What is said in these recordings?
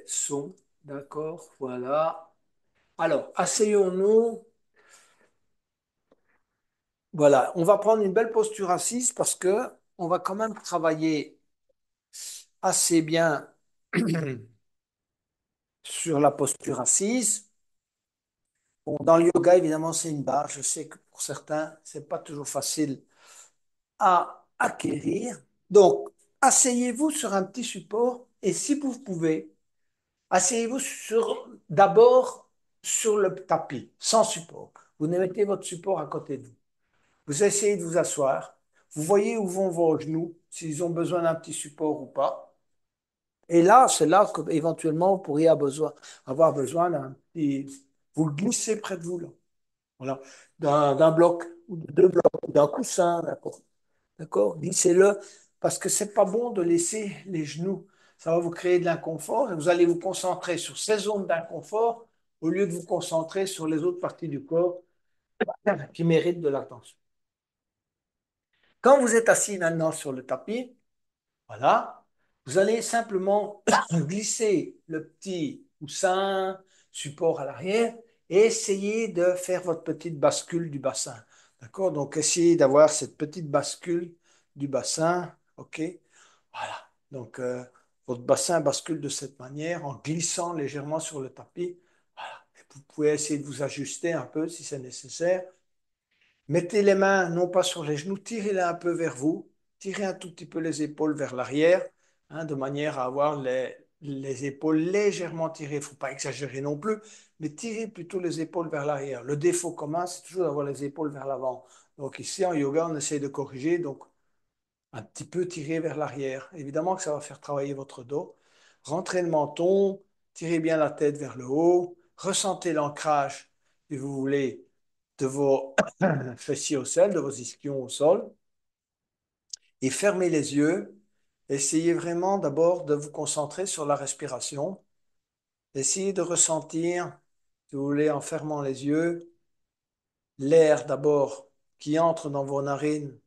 Son, d'accord, voilà. Alors, asseyons-nous. Voilà, on va prendre une belle posture assise parce que on va quand même travailler assez bien sur la posture assise. Bon, dans le yoga, évidemment, c'est une base. Je sais que pour certains, c'est pas toujours facile à acquérir. Donc, asseyez-vous sur un petit support et si vous pouvez, asseyez-vous d'abord sur le tapis, sans support. Vous mettez votre support à côté de vous. Vous essayez de vous asseoir. Vous voyez où vont vos genoux, s'ils ont besoin d'un petit support ou pas. Et là, c'est là que éventuellement vous pourriez avoir besoin d'un petit. Vous le glissez près de vous, là. Voilà. D'un bloc, ou de deux blocs, ou d'un coussin, n'importe. D'accord? Glissez-le, parce que c'est pas bon de laisser les genoux. Ça va vous créer de l'inconfort et vous allez vous concentrer sur ces zones d'inconfort au lieu de vous concentrer sur les autres parties du corps qui méritent de l'attention. Quand vous êtes assis maintenant sur le tapis, voilà, vous allez simplement glisser le petit coussin, support à l'arrière et essayer de faire votre petite bascule du bassin. D'accord? Donc, essayez d'avoir cette petite bascule du bassin. OK? Voilà. Donc, votre bassin bascule de cette manière en glissant légèrement sur le tapis. Voilà. Et vous pouvez essayer de vous ajuster un peu si c'est nécessaire. Mettez les mains non pas sur les genoux, tirez-les un peu vers vous, tirez un tout petit peu les épaules vers l'arrière, hein, de manière à avoir les épaules légèrement tirées. Il ne faut pas exagérer non plus, mais tirez plutôt les épaules vers l'arrière. Le défaut commun, c'est toujours d'avoir les épaules vers l'avant. Donc ici, en yoga, on essaie de corriger, donc un petit peu tirer vers l'arrière. Évidemment que ça va faire travailler votre dos. Rentrez le menton, tirez bien la tête vers le haut, ressentez l'ancrage, si vous voulez, de vos fessiers au sol, de vos ischions au sol, et fermez les yeux. Essayez vraiment d'abord de vous concentrer sur la respiration. Essayez de ressentir, si vous voulez, en fermant les yeux, l'air d'abord qui entre dans vos narines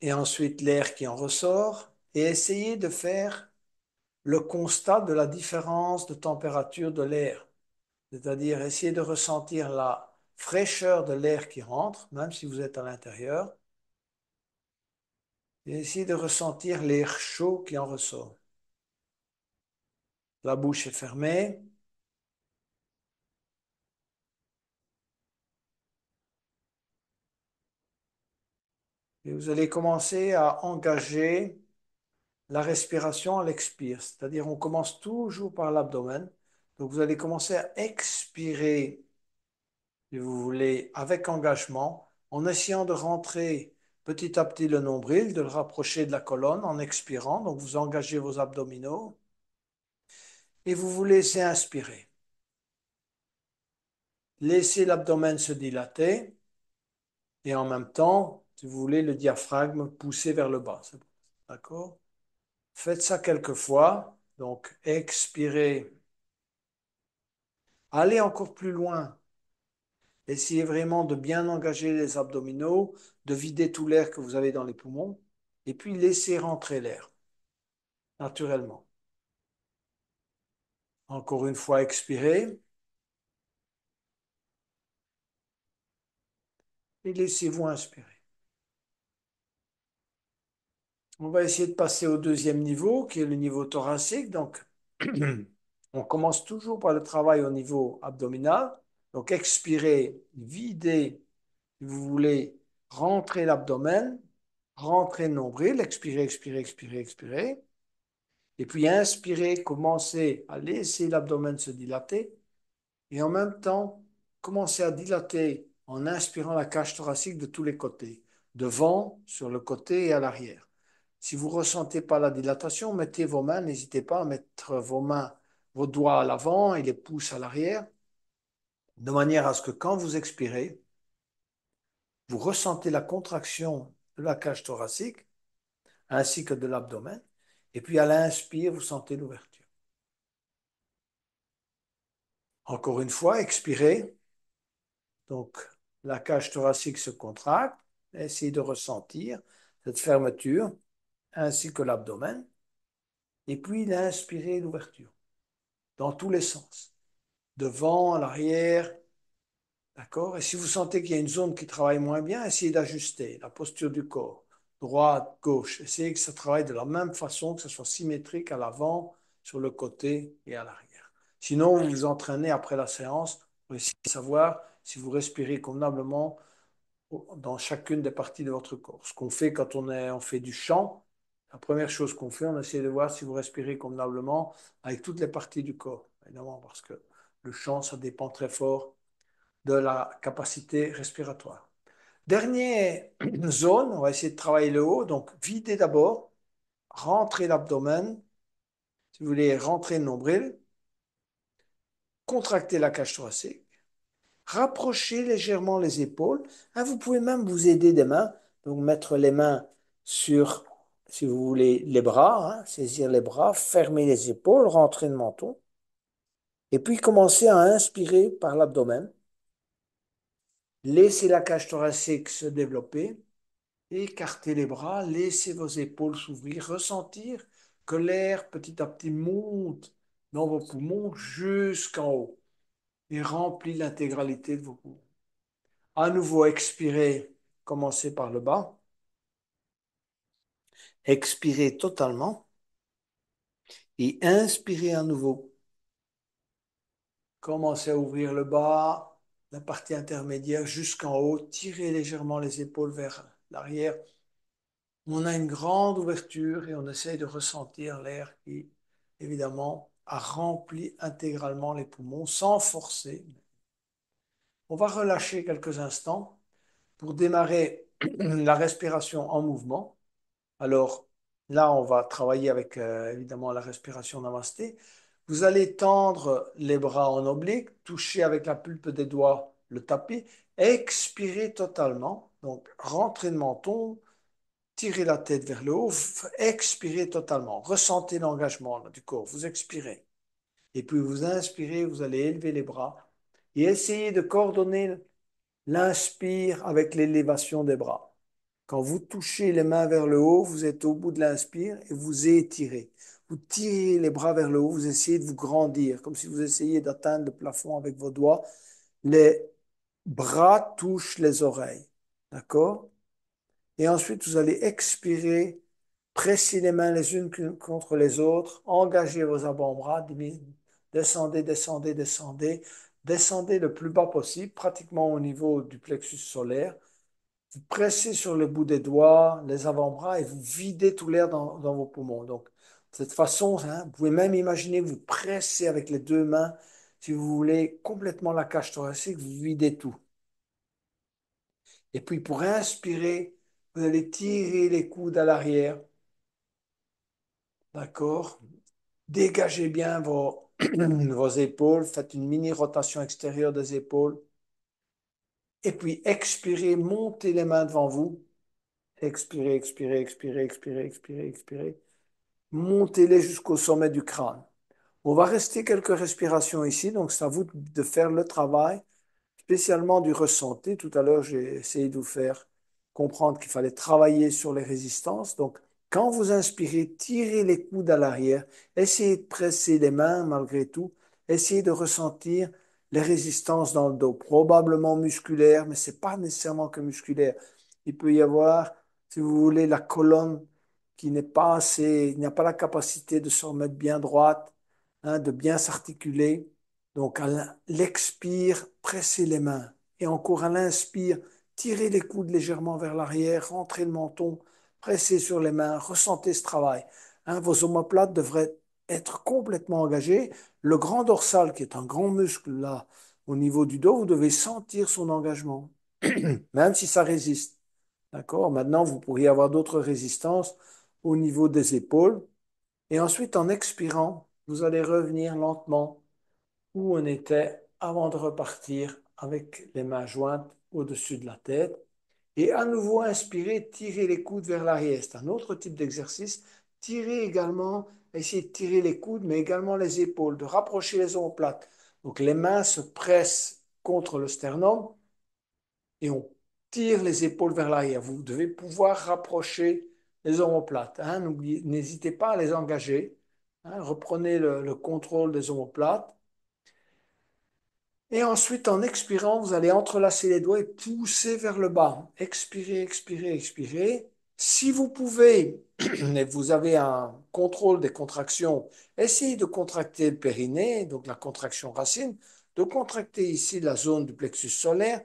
et ensuite l'air qui en ressort. Et essayez de faire le constat de la différence de température de l'air. C'est-à-dire essayer de ressentir la fraîcheur de l'air qui rentre, même si vous êtes à l'intérieur, et essayer de ressentir l'air chaud qui en ressort. La bouche est fermée et vous allez commencer à engager la respiration à l'expire, c'est-à-dire on commence toujours par l'abdomen. Donc vous allez commencer à expirer, si vous voulez, avec engagement, en essayant de rentrer petit à petit le nombril, de le rapprocher de la colonne en expirant. Donc vous engagez vos abdominaux et vous vous laissez inspirer. Laissez l'abdomen se dilater et en même temps, si vous voulez, le diaphragme pousser vers le bas. D'accord? Faites ça quelques fois. Donc expirez. Allez encore plus loin. Essayez vraiment de bien engager les abdominaux, de vider tout l'air que vous avez dans les poumons, et puis laissez rentrer l'air, naturellement. Encore une fois, expirez, et laissez-vous inspirer. On va essayer de passer au deuxième niveau, qui est le niveau thoracique. Donc, on commence toujours par le travail au niveau abdominal. Donc, expirez, videz, si vous voulez, rentrer l'abdomen, rentrer le nombril, expirez, expirez, expirez, expirez. Et puis inspirez, commencez à laisser l'abdomen se dilater et en même temps, commencez à dilater en inspirant la cage thoracique de tous les côtés, devant, sur le côté et à l'arrière. Si vous ne ressentez pas la dilatation, mettez vos mains, n'hésitez pas à mettre vos mains, vos doigts à l'avant et les pouces à l'arrière, de manière à ce que quand vous expirez, vous ressentez la contraction de la cage thoracique ainsi que de l'abdomen. Et puis à l'inspire, vous sentez l'ouverture. Encore une fois, expirez. Donc, la cage thoracique se contracte. Essayez de ressentir cette fermeture ainsi que l'abdomen. Et puis, l'inspirer, l'ouverture, dans tous les sens. Devant, à l'arrière, d'accord? Et si vous sentez qu'il y a une zone qui travaille moins bien, essayez d'ajuster la posture du corps, droite, gauche. Essayez que ça travaille de la même façon, que ce soit symétrique à l'avant, sur le côté et à l'arrière. Sinon, vous vous entraînez après la séance pour essayer de savoir si vous respirez convenablement dans chacune des parties de votre corps. Ce qu'on fait quand on fait du chant, la première chose qu'on fait, on essaie de voir si vous respirez convenablement avec toutes les parties du corps, évidemment, parce que le chant, ça dépend très fort de la capacité respiratoire. Dernière zone, on va essayer de travailler le haut. Donc, videz d'abord, rentrez l'abdomen. Si vous voulez, rentrez le nombril, contractez la cage thoracique, rapprochez légèrement les épaules. Hein, vous pouvez même vous aider des mains. Donc, mettre les mains sur, si vous voulez, les bras, hein, saisir les bras, fermer les épaules, rentrer le menton. Et puis, commencer à inspirer par l'abdomen. Laissez la cage thoracique se développer. Écartez les bras, laissez vos épaules s'ouvrir, ressentir que l'air petit à petit monte dans vos poumons jusqu'en haut et remplit l'intégralité de vos poumons. À nouveau, expirez, commencez par le bas, expirez totalement et inspirez à nouveau. Commencez à ouvrir le bas, la partie intermédiaire jusqu'en haut, tirez légèrement les épaules vers l'arrière. On a une grande ouverture et on essaye de ressentir l'air qui, évidemment, a rempli intégralement les poumons sans forcer. On va relâcher quelques instants pour démarrer la respiration en mouvement. Alors là, on va travailler avec évidemment la respiration namasté. Vous allez tendre les bras en oblique, toucher avec la pulpe des doigts le tapis, expirer totalement. Donc, rentrez le menton, tirez la tête vers le haut, expirez totalement. Ressentez l'engagement du corps. Vous expirez. Et puis vous inspirez, vous allez élever les bras et essayez de coordonner l'inspire avec l'élévation des bras. Quand vous touchez les mains vers le haut, vous êtes au bout de l'inspire et vous étirez. Vous tirez les bras vers le haut, vous essayez de vous grandir, comme si vous essayiez d'atteindre le plafond avec vos doigts. Les bras touchent les oreilles. D'accord? Et ensuite, vous allez expirer, presser les mains les unes contre les autres, engagez vos avant-bras, descendez, descendez, descendez, descendez le plus bas possible, pratiquement au niveau du plexus solaire. Vous pressez sur le bout des doigts, les avant-bras, et vous videz tout l'air dans vos poumons. Donc, de cette façon, hein, vous pouvez même imaginer que vous pressez avec les deux mains, si vous voulez, complètement la cage thoracique, vous videz tout. Et puis, pour inspirer, vous allez tirer les coudes à l'arrière. D'accord? Dégagez bien vos épaules. Faites une mini rotation extérieure des épaules. Et puis, expirez, montez les mains devant vous. Expirez, expirez, expirez, expirez, expirez, expirez. Montez-les jusqu'au sommet du crâne. On va rester quelques respirations ici. Donc, c'est à vous de faire le travail spécialement du ressenti. Tout à l'heure, j'ai essayé de vous faire comprendre qu'il fallait travailler sur les résistances. Donc, quand vous inspirez, tirez les coudes à l'arrière, essayez de presser les mains malgré tout, essayez de ressentir les résistances dans le dos, probablement musculaires, mais ce n'est pas nécessairement que musculaire. Il peut y avoir, si vous voulez, la colonne qui n'est pas assez, il n'y a pas la capacité de se remettre bien droite, hein, de bien s'articuler. Donc, à l'expire, pressez les mains. Et encore à l'inspire, tirez les coudes légèrement vers l'arrière, rentrez le menton, pressez sur les mains, ressentez ce travail. Hein, vos omoplates devraient être complètement engagés. Le grand dorsal, qui est un grand muscle là, au niveau du dos, vous devez sentir son engagement, même si ça résiste. D'accord? Maintenant, vous pourriez avoir d'autres résistances au niveau des épaules. Et ensuite, en expirant, vous allez revenir lentement où on était avant de repartir avec les mains jointes au-dessus de la tête. Et à nouveau, inspirez, tirez les coudes vers l'arrière. C'est un autre type d'exercice. Tirez également, essayez de tirer les coudes, mais également les épaules, de rapprocher les omoplates. Donc les mains se pressent contre le sternum et on tire les épaules vers l'arrière. Vous devez pouvoir rapprocher les omoplates. Hein. N'hésitez pas à les engager. Hein. Reprenez le contrôle des omoplates. Et ensuite, en expirant, vous allez entrelacer les doigts et pousser vers le bas. Expirez, expirez, expirez. Si vous pouvez, et vous avez un contrôle des contractions, essayez de contracter le périnée, donc la contraction racine, de contracter ici la zone du plexus solaire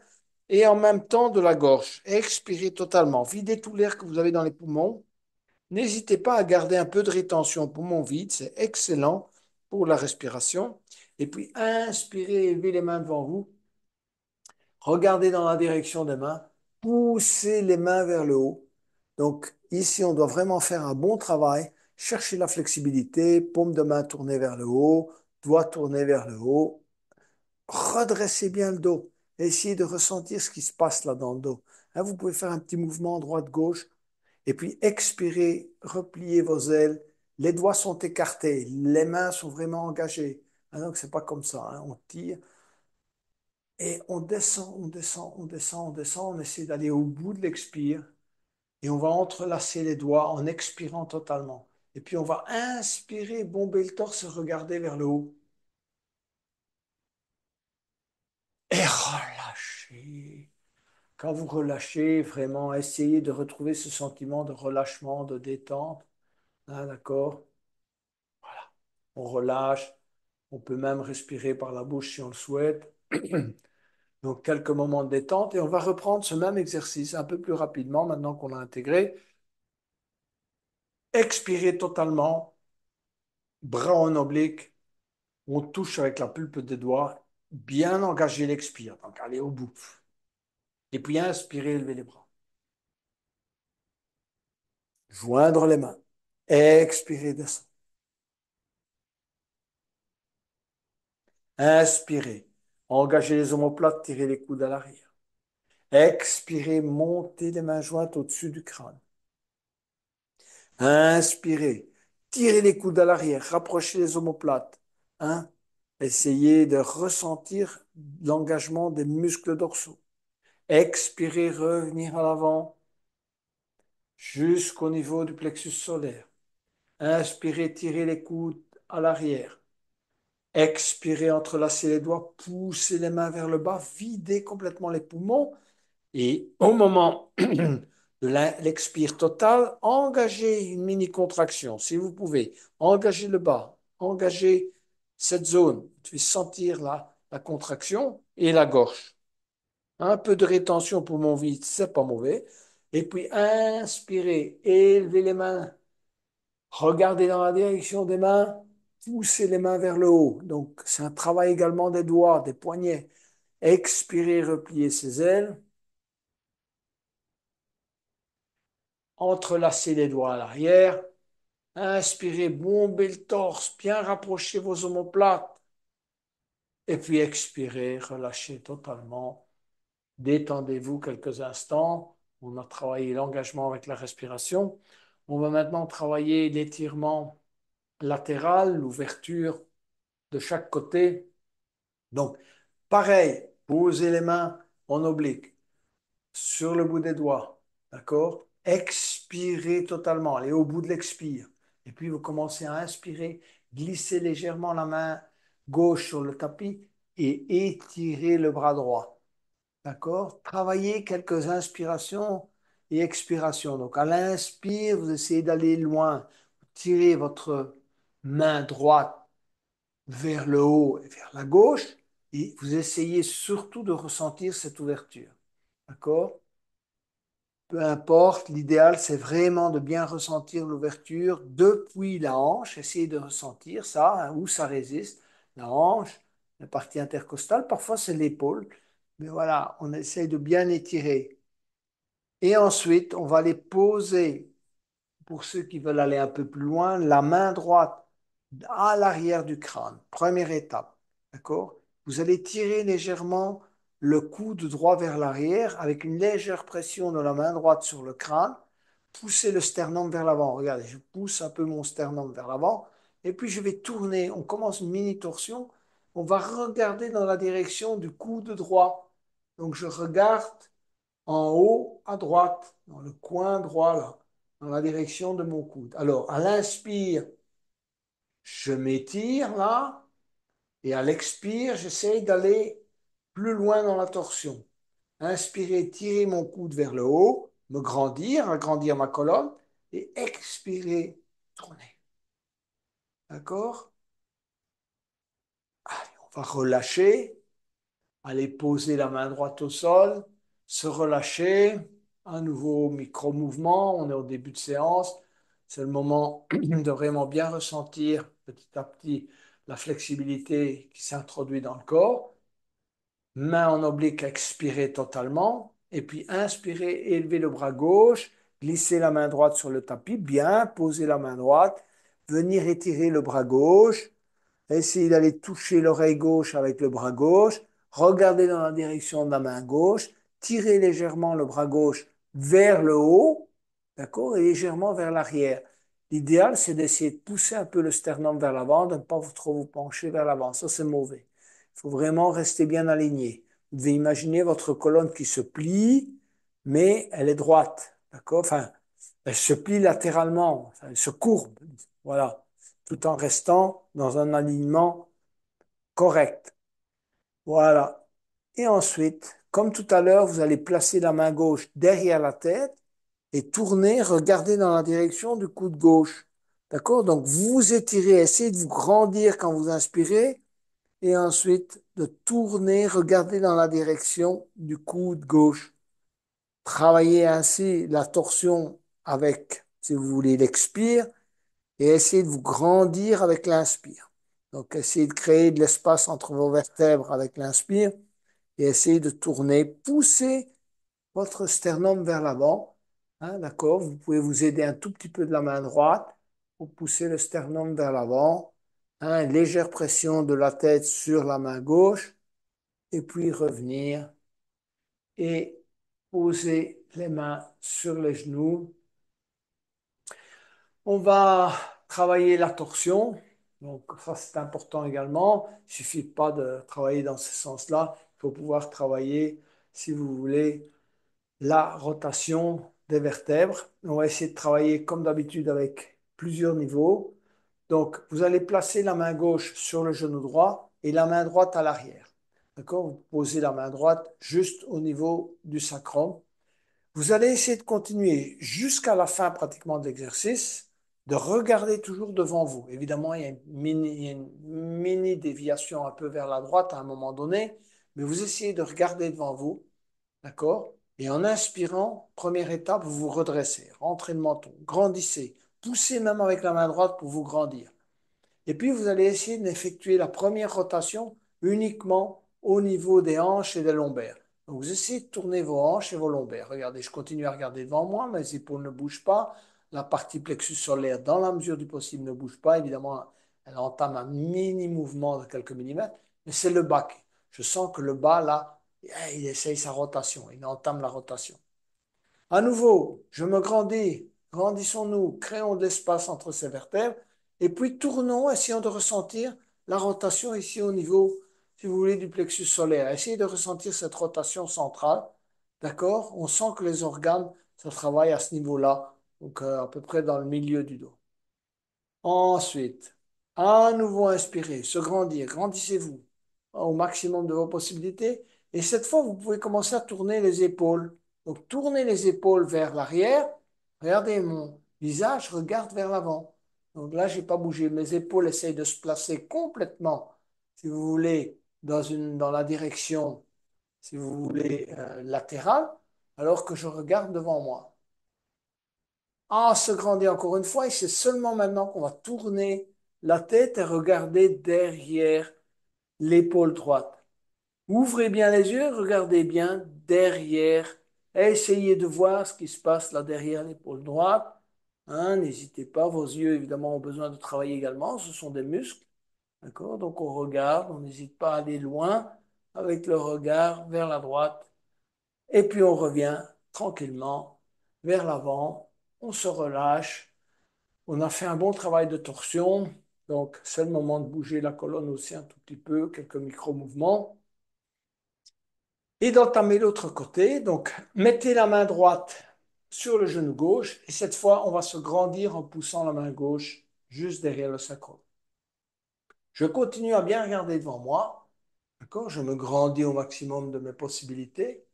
et en même temps de la gorge. Expirez totalement. Videz tout l'air que vous avez dans les poumons. N'hésitez pas à garder un peu de rétention poumon vide, c'est excellent pour la respiration. Et puis inspirez, élevez les mains devant vous. Regardez dans la direction des mains, poussez les mains vers le haut. Donc ici, on doit vraiment faire un bon travail. Cherchez la flexibilité, paume de main tournée vers le haut, doigt tourné vers le haut. Redressez bien le dos. Essayez de ressentir ce qui se passe là dans le dos. Hein, vous pouvez faire un petit mouvement droite-gauche. Et puis expirez, repliez vos ailes. Les doigts sont écartés, les mains sont vraiment engagées. Ah, donc c'est pas comme ça, hein. On tire. Et on descend, on descend, on descend, on descend, on essaie d'aller au bout de l'expire et on va entrelacer les doigts en expirant totalement. Et puis on va inspirer, bomber le torse, regarder vers le haut et relâcher. Quand vous relâchez, vraiment essayez de retrouver ce sentiment de relâchement, de détente. Hein, d'accord? On relâche, on peut même respirer par la bouche si on le souhaite. Donc quelques moments de détente et on va reprendre ce même exercice un peu plus rapidement maintenant qu'on l'a intégré. Expirer totalement, bras en oblique, on touche avec la pulpe des doigts, bien engager l'expire, donc aller au bout. Et puis inspirer, lever les bras. Joindre les mains. Expirer, descendre. Inspirer. Engager les omoplates, tirer les coudes à l'arrière. Expirer, monter les mains jointes au-dessus du crâne. Inspirez. Tirez les coudes à l'arrière. Rapprochez les omoplates. Hein? Essayez de ressentir l'engagement des muscles dorsaux. Expirez, revenir à l'avant jusqu'au niveau du plexus solaire. Inspirez, tirez les coudes à l'arrière. Expirez, entrelacez les doigts, poussez les mains vers le bas, videz complètement les poumons. Et au moment de l'expire total, engagez une mini-contraction, si vous pouvez. Engagez le bas, engagez cette zone. Vous devez sentir la contraction et la gorge. Un peu de rétention poumon vide, c'est pas mauvais. Et puis inspirez, élevez les mains, regardez dans la direction des mains, poussez les mains vers le haut. Donc c'est un travail également des doigts, des poignets. Expirez, repliez ses ailes. Entrelacez les doigts à l'arrière. Inspirez, bombez le torse, bien rapprochez vos omoplates. Et puis expirez, relâchez totalement. Détendez-vous quelques instants. On a travaillé l'engagement avec la respiration. On va maintenant travailler l'étirement latéral, l'ouverture de chaque côté. Donc, pareil, posez les mains en oblique sur le bout des doigts. D'accord? Expirez totalement. Allez au bout de l'expire. Et puis, vous commencez à inspirer. Glissez légèrement la main gauche sur le tapis et étirez le bras droit. D'accord? Travaillez quelques inspirations et expirations. Donc, à l'inspire, vous essayez d'aller loin. Tirez votre main droite vers le haut et vers la gauche. Et vous essayez surtout de ressentir cette ouverture. D'accord? Peu importe, l'idéal, c'est vraiment de bien ressentir l'ouverture depuis la hanche. Essayez de ressentir ça, hein, où ça résiste. La hanche, la partie intercostale, parfois c'est l'épaule. Mais voilà, on essaye de bien étirer. Et ensuite, on va les poser, pour ceux qui veulent aller un peu plus loin, la main droite à l'arrière du crâne. Première étape. D'accord? Vous allez tirer légèrement le coude droit vers l'arrière avec une légère pression de la main droite sur le crâne. Poussez le sternum vers l'avant. Regardez, je pousse un peu mon sternum vers l'avant. Et puis je vais tourner. On commence une mini torsion. On va regarder dans la direction du coude droit. Donc je regarde en haut à droite, dans le coin droit là, dans la direction de mon coude. Alors, à l'inspire, Je m'étire là, et à l'expire, j'essaye d'aller plus loin dans la torsion. Inspirer, tirer mon coude vers le haut, me grandir, agrandir ma colonne, et expirer, tourner. D'accord? Allez, on va relâcher, aller poser la main droite au sol, se relâcher, un nouveau micro-mouvement, on est au début de séance, c'est le moment de vraiment bien ressentir petit à petit la flexibilité qui s'introduit dans le corps. Main en oblique, expirer totalement. Et puis inspirer, élever le bras gauche, glisser la main droite sur le tapis, bien poser la main droite, venir étirer le bras gauche, essayer d'aller toucher l'oreille gauche avec le bras gauche, regarder dans la direction de la main gauche, tirer légèrement le bras gauche vers le haut, d'accord, et légèrement vers l'arrière. L'idéal, c'est d'essayer de pousser un peu le sternum vers l'avant, de ne pas trop vous pencher vers l'avant. Ça, c'est mauvais. Il faut vraiment rester bien aligné. Vous devez imaginer votre colonne qui se plie, mais elle est droite, d'accord? Enfin, elle se plie latéralement, elle se courbe, voilà, tout en restant dans un alignement correct. Voilà. Et ensuite, comme tout à l'heure, vous allez placer la main gauche derrière la tête et tourner, regarder dans la direction du coude gauche. D'accord? Donc, vous étirez, essayez de vous grandir quand vous inspirez et ensuite de tourner, regarder dans la direction du coude gauche. Travaillez ainsi la torsion avec, si vous voulez, l'expire et essayez de vous grandir avec l'inspire. Donc, essayez de créer de l'espace entre vos vertèbres avec l'inspire et essayez de tourner, pousser votre sternum vers l'avant. Hein, d'accord? Vous pouvez vous aider un tout petit peu de la main droite pour pousser le sternum vers l'avant. Hein, légère pression de la tête sur la main gauche et puis revenir et poser les mains sur les genoux. On va travailler la torsion. Donc, ça, c'est important également. Il ne suffit pas de travailler dans ce sens-là. Il faut pouvoir travailler, si vous voulez, la rotation des vertèbres. On va essayer de travailler comme d'habitude avec plusieurs niveaux. Donc, vous allez placer la main gauche sur le genou droit et la main droite à l'arrière. D'accord? Vous posez la main droite juste au niveau du sacrum. Vous allez essayer de continuer jusqu'à la fin pratiquement de l'exercice, de regarder toujours devant vous. Évidemment, il y a une mini déviation un peu vers la droite à un moment donné, mais vous essayez de regarder devant vous, d'accord? Et en inspirant, première étape, vous vous redressez, rentrez le menton, grandissez, poussez même avec la main droite pour vous grandir. Et puis, vous allez essayer d'effectuer la première rotation uniquement au niveau des hanches et des lombaires. Donc, vous essayez de tourner vos hanches et vos lombaires. Regardez, je continue à regarder devant moi, mes épaules ne bougent pas. La partie plexus solaire, dans la mesure du possible, ne bouge pas. Évidemment, elle entame un mini mouvement de quelques millimètres, mais c'est le bas. Je sens que le bas, là, il essaye sa rotation, il entame la rotation. À nouveau, je me grandis, grandissons-nous, créons de l'espace entre ces vertèbres, et puis tournons, essayons de ressentir la rotation ici au niveau, si vous voulez, du plexus solaire. Essayez de ressentir cette rotation centrale, d'accord? On sent que les organes, ça travaille à ce niveau-là, donc à peu près dans le milieu du dos. Ensuite, à nouveau inspirer, se grandir, grandissez-vous au maximum de vos possibilités. Et cette fois, vous pouvez commencer à tourner les épaules. Donc, tournez les épaules vers l'arrière. Regardez mon visage, regarde vers l'avant. Donc là, je n'ai pas bougé. Mes épaules essayent de se placer complètement, si vous voulez, dans la direction, si vous voulez, latérale, alors que je regarde devant moi. Ah, se grandir encore une fois, et c'est seulement maintenant qu'on va tourner la tête et regarder derrière l'épaule droite. Ouvrez bien les yeux, regardez bien derrière. Essayez de voir ce qui se passe là derrière l'épaule droite. Hein, n'hésitez pas, vos yeux évidemment ont besoin de travailler également, ce sont des muscles. D'accord? Donc on regarde, on n'hésite pas à aller loin avec le regard vers la droite. Et puis on revient tranquillement vers l'avant, on se relâche. On a fait un bon travail de torsion, donc c'est le moment de bouger la colonne aussi un tout petit peu, quelques micro-mouvements. Et d'entamer l'autre côté, donc mettez la main droite sur le genou gauche, et cette fois on va se grandir en poussant la main gauche juste derrière le sacrum. Je continue à bien regarder devant moi. D'accord? Je me grandis au maximum de mes possibilités.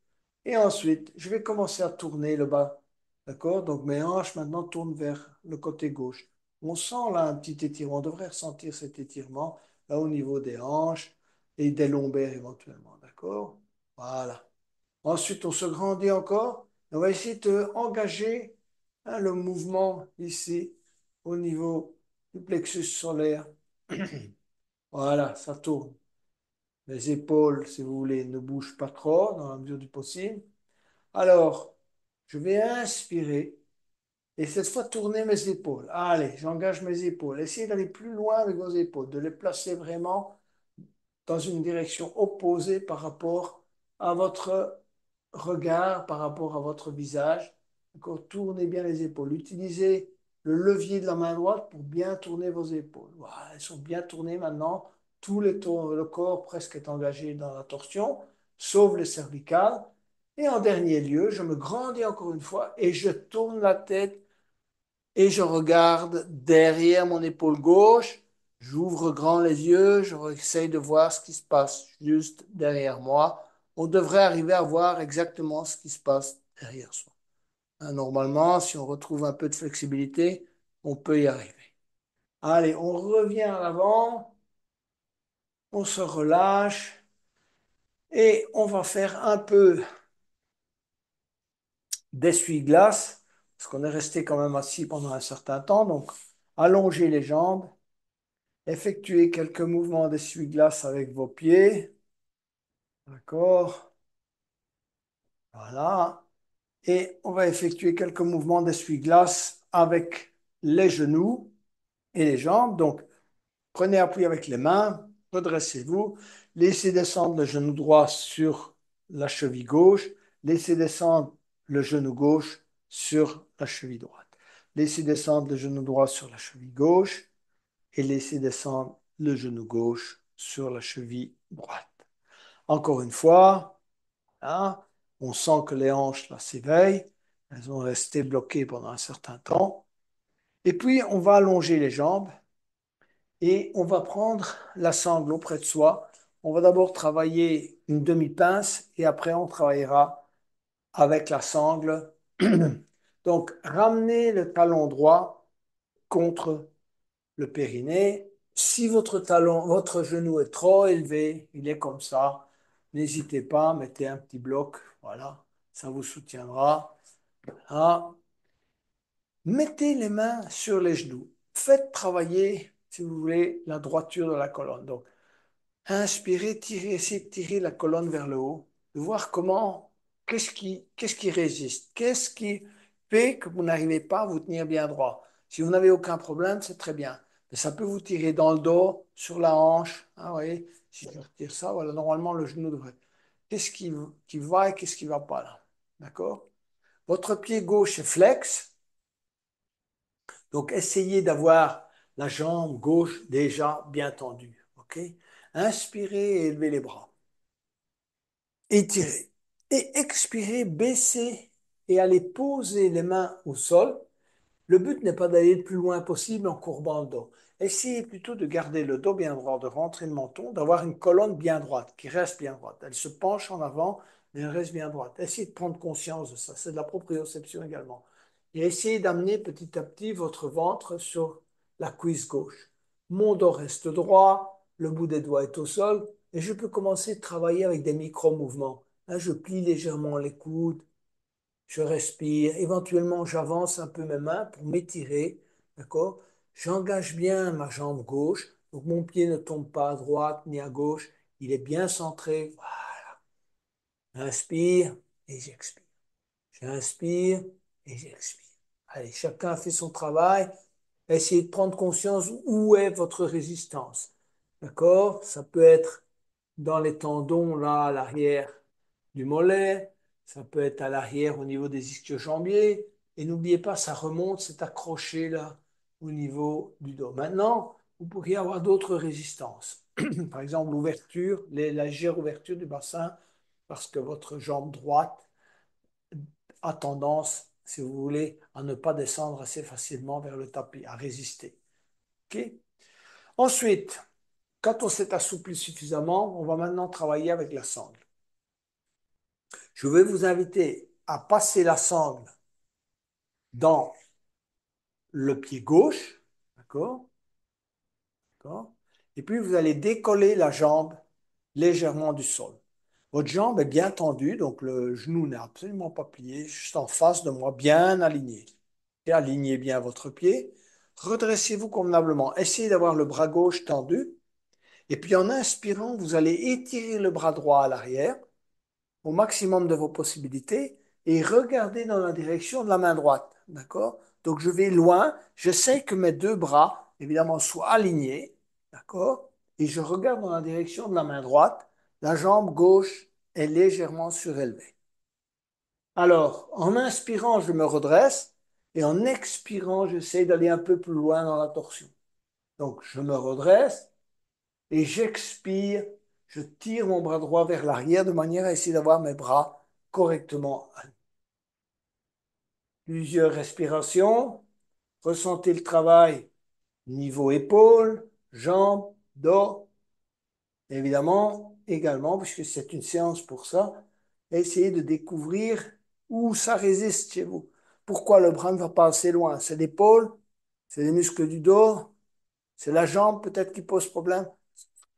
Et ensuite, je vais commencer à tourner le bas. D'accord? Donc mes hanches maintenant tournent vers le côté gauche. On sent là un petit étirement. On devrait ressentir cet étirement là au niveau des hanches et des lombaires éventuellement. D'accord? Voilà. Ensuite, on se grandit encore. On va essayer d'engager le mouvement ici au niveau du plexus solaire. Voilà, ça tourne. Les épaules, si vous voulez, ne bougent pas trop dans la mesure du possible. Alors, je vais inspirer et cette fois tourner mes épaules. Allez, j'engage mes épaules. Essayez d'aller plus loin avec vos épaules, de les placer vraiment dans une direction opposée par rapport à votre regard, par rapport à votre visage. D'accord? Tournez bien les épaules. Utilisez le levier de la main droite pour bien tourner vos épaules. Voilà, elles sont bien tournées maintenant. Le corps presque est engagé dans la torsion, sauf le cervical. Et en dernier lieu, je me grandis encore une fois et je tourne la tête et je regarde derrière mon épaule gauche. J'ouvre grand les yeux, je essaye de voir ce qui se passe juste derrière moi. On devrait arriver à voir exactement ce qui se passe derrière soi. Hein, normalement, si on retrouve un peu de flexibilité, on peut y arriver. Allez, on revient à l'avant, on se relâche et on va faire un peu d'essuie-glace parce qu'on est resté quand même assis pendant un certain temps. Donc, allongez les jambes. Effectuez quelques mouvements d'essuie-glace avec vos pieds. D'accord? Voilà. Et on va effectuer quelques mouvements d'essuie-glace avec les genoux et les jambes. Donc, prenez appui avec les mains, redressez-vous, laissez descendre le genou droit sur la cheville gauche, laissez descendre le genou gauche sur la cheville droite. Laissez descendre le genou droit sur la cheville gauche et laissez descendre le genou gauche sur la cheville droite. Encore une fois, hein, on sent que les hanches là s'éveillent, elles ont resté bloquées pendant un certain temps. Et puis, on va allonger les jambes et on va prendre la sangle auprès de soi. On va d'abord travailler une demi-pince et après, on travaillera avec la sangle. Donc, ramenez le talon droit contre le périnée. Si votre talon, votre genou est trop élevé, il est comme ça, n'hésitez pas, mettez un petit bloc, voilà, ça vous soutiendra. Ah, mettez les mains sur les genoux. Faites travailler, si vous voulez, la droiture de la colonne. Donc, inspirez, tirez, essayez de tirer la colonne vers le haut, de voir comment, qu'est-ce qui résiste, qu'est-ce qui fait que vous n'arrivez pas à vous tenir bien droit. Si vous n'avez aucun problème, c'est très bien. Mais ça peut vous tirer dans le dos, sur la hanche. Ah, vous voyez, si je retire ça, voilà, normalement le genou devrait. Qu'est-ce qui va et qu'est-ce qui ne va pas là? D'accord? Votre pied gauche est flex, donc essayez d'avoir la jambe gauche déjà bien tendue. OK? Inspirez et élevez les bras. Étirez. Et expirez, baissez et allez poser les mains au sol. Le but n'est pas d'aller le plus loin possible en courbant le dos. Essayez plutôt de garder le dos bien droit, de rentrer le menton, d'avoir une colonne bien droite, qui reste bien droite. Elle se penche en avant, mais elle reste bien droite. Essayez de prendre conscience de ça. C'est de la proprioception également. Et essayez d'amener petit à petit votre ventre sur la cuisse gauche. Mon dos reste droit, le bout des doigts est au sol, et je peux commencer à travailler avec des micro-mouvements. Là, je plie légèrement les coudes, je respire, éventuellement j'avance un peu mes mains pour m'étirer, d'accord? J'engage bien ma jambe gauche, donc mon pied ne tombe pas à droite ni à gauche, il est bien centré. Voilà. J'inspire et j'expire. J'inspire et j'expire. Allez, chacun fait son travail. Essayez de prendre conscience où est votre résistance. D'accord? Ça peut être dans les tendons, là, à l'arrière du mollet. Ça peut être à l'arrière au niveau des ischio-jambiers. Et n'oubliez pas, ça remonte, c'est accroché là au niveau du dos. Maintenant, vous pourriez avoir d'autres résistances. Par exemple, l'ouverture, la légère ouverture du bassin, parce que votre jambe droite a tendance, si vous voulez, à ne pas descendre assez facilement vers le tapis, à résister. OK? Ensuite, quand on s'est assoupli suffisamment, on va maintenant travailler avec la sangle. Je vais vous inviter à passer la sangle dans le pied gauche, d'accord? D'accord. Et puis vous allez décoller la jambe légèrement du sol. Votre jambe est bien tendue, donc le genou n'est absolument pas plié, juste en face de moi, bien aligné. Et alignez bien votre pied. Redressez-vous convenablement. Essayez d'avoir le bras gauche tendu. Et puis en inspirant, vous allez étirer le bras droit à l'arrière au maximum de vos possibilités et regardez dans la direction de la main droite. D'accord? Donc je vais loin, je sais que mes deux bras, évidemment, soient alignés. D'accord? Et je regarde dans la direction de la main droite. La jambe gauche est légèrement surélevée. Alors, en inspirant, je me redresse et en expirant, j'essaie d'aller un peu plus loin dans la torsion. Donc, je me redresse et j'expire, je tire mon bras droit vers l'arrière de manière à essayer d'avoir mes bras correctement. Plusieurs respirations, ressentez le travail niveau épaule, jambes, dos, évidemment, également, puisque c'est une séance pour ça, essayez de découvrir où ça résiste chez vous. Pourquoi le bras ne va pas assez loin? C'est l'épaule, c'est les muscles du dos, c'est la jambe peut-être qui pose problème.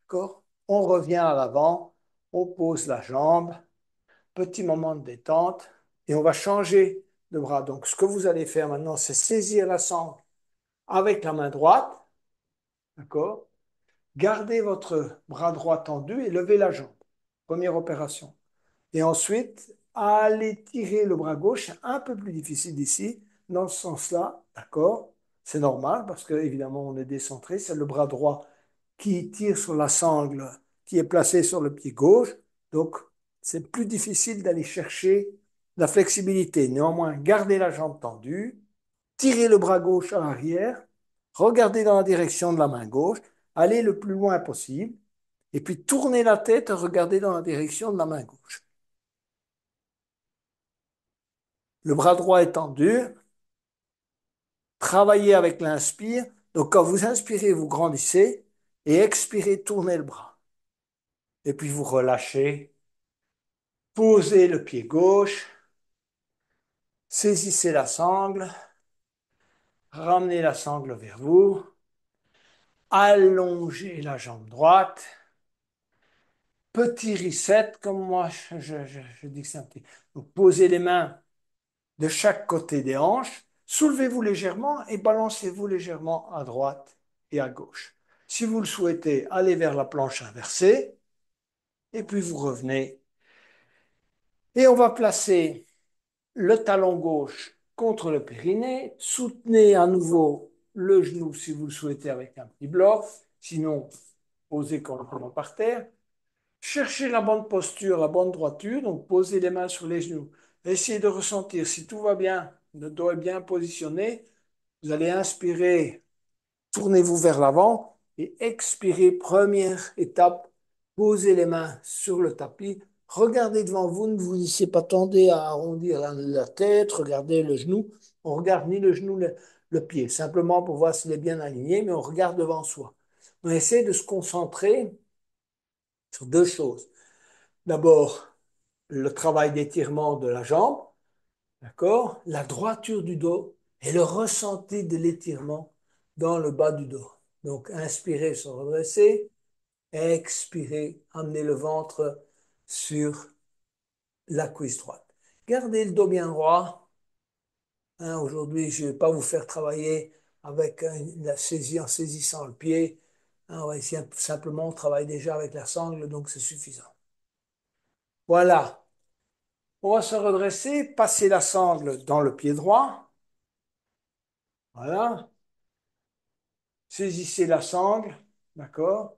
D'accord? On revient à l'avant, on pose la jambe, petit moment de détente, et on va changer de bras. Donc, ce que vous allez faire maintenant, c'est saisir la sangle avec la main droite, d'accord? Gardez votre bras droit tendu et levez la jambe. Première opération. Et ensuite, allez tirer le bras gauche, c'est un peu plus difficile ici, dans ce sens-là, d'accord? C'est normal parce que évidemment on est décentré, c'est le bras droit qui tire sur la sangle qui est placée sur le pied gauche, donc c'est plus difficile d'aller chercher la flexibilité. Néanmoins, gardez la jambe tendue, tirez le bras gauche à l'arrière, regardez dans la direction de la main gauche, allez le plus loin possible, et puis tournez la tête et regardez dans la direction de la main gauche. Le bras droit est tendu. Travaillez avec l'inspire. Donc, quand vous inspirez, vous grandissez et expirez, tournez le bras. Et puis, vous relâchez. Posez le pied gauche. Saisissez la sangle. Ramenez la sangle vers vous. Allongez la jambe droite. Petit reset, comme moi, je dis que c'est un petit. Donc, posez les mains de chaque côté des hanches, soulevez-vous légèrement et balancez-vous légèrement à droite et à gauche. Si vous le souhaitez, allez vers la planche inversée et puis vous revenez. Et on va placer le talon gauche contre le périnée. Soutenez à nouveau le genou si vous le souhaitez avec un petit bloc. Sinon, posez correctement par terre. Cherchez la bonne posture, la bonne droiture. Donc, posez les mains sur les genoux. Essayez de ressentir si tout va bien, le dos est bien positionné. Vous allez inspirer, tournez-vous vers l'avant et expirez, première étape, posez les mains sur le tapis. Regardez devant vous, ne vous laissez pas tendre à arrondir la tête, regardez le genou. On regarde ni le genou, le pied, simplement pour voir s'il est bien aligné, mais on regarde devant soi. On essaie de se concentrer sur deux choses. D'abord, le travail d'étirement de la jambe, d'accord? La droiture du dos et le ressenti de l'étirement dans le bas du dos. Donc, inspirez, se redresser, expirez, amenez le ventre sur la cuisse droite. Gardez le dos bien droit. Hein, aujourd'hui, je ne vais pas vous faire travailler avec la saisie en saisissant le pied. Hein, on va essayer simplement, on travaille déjà avec la sangle, donc c'est suffisant. Voilà. On va se redresser, passer la sangle dans le pied droit. Voilà. Saisissez la sangle, d'accord?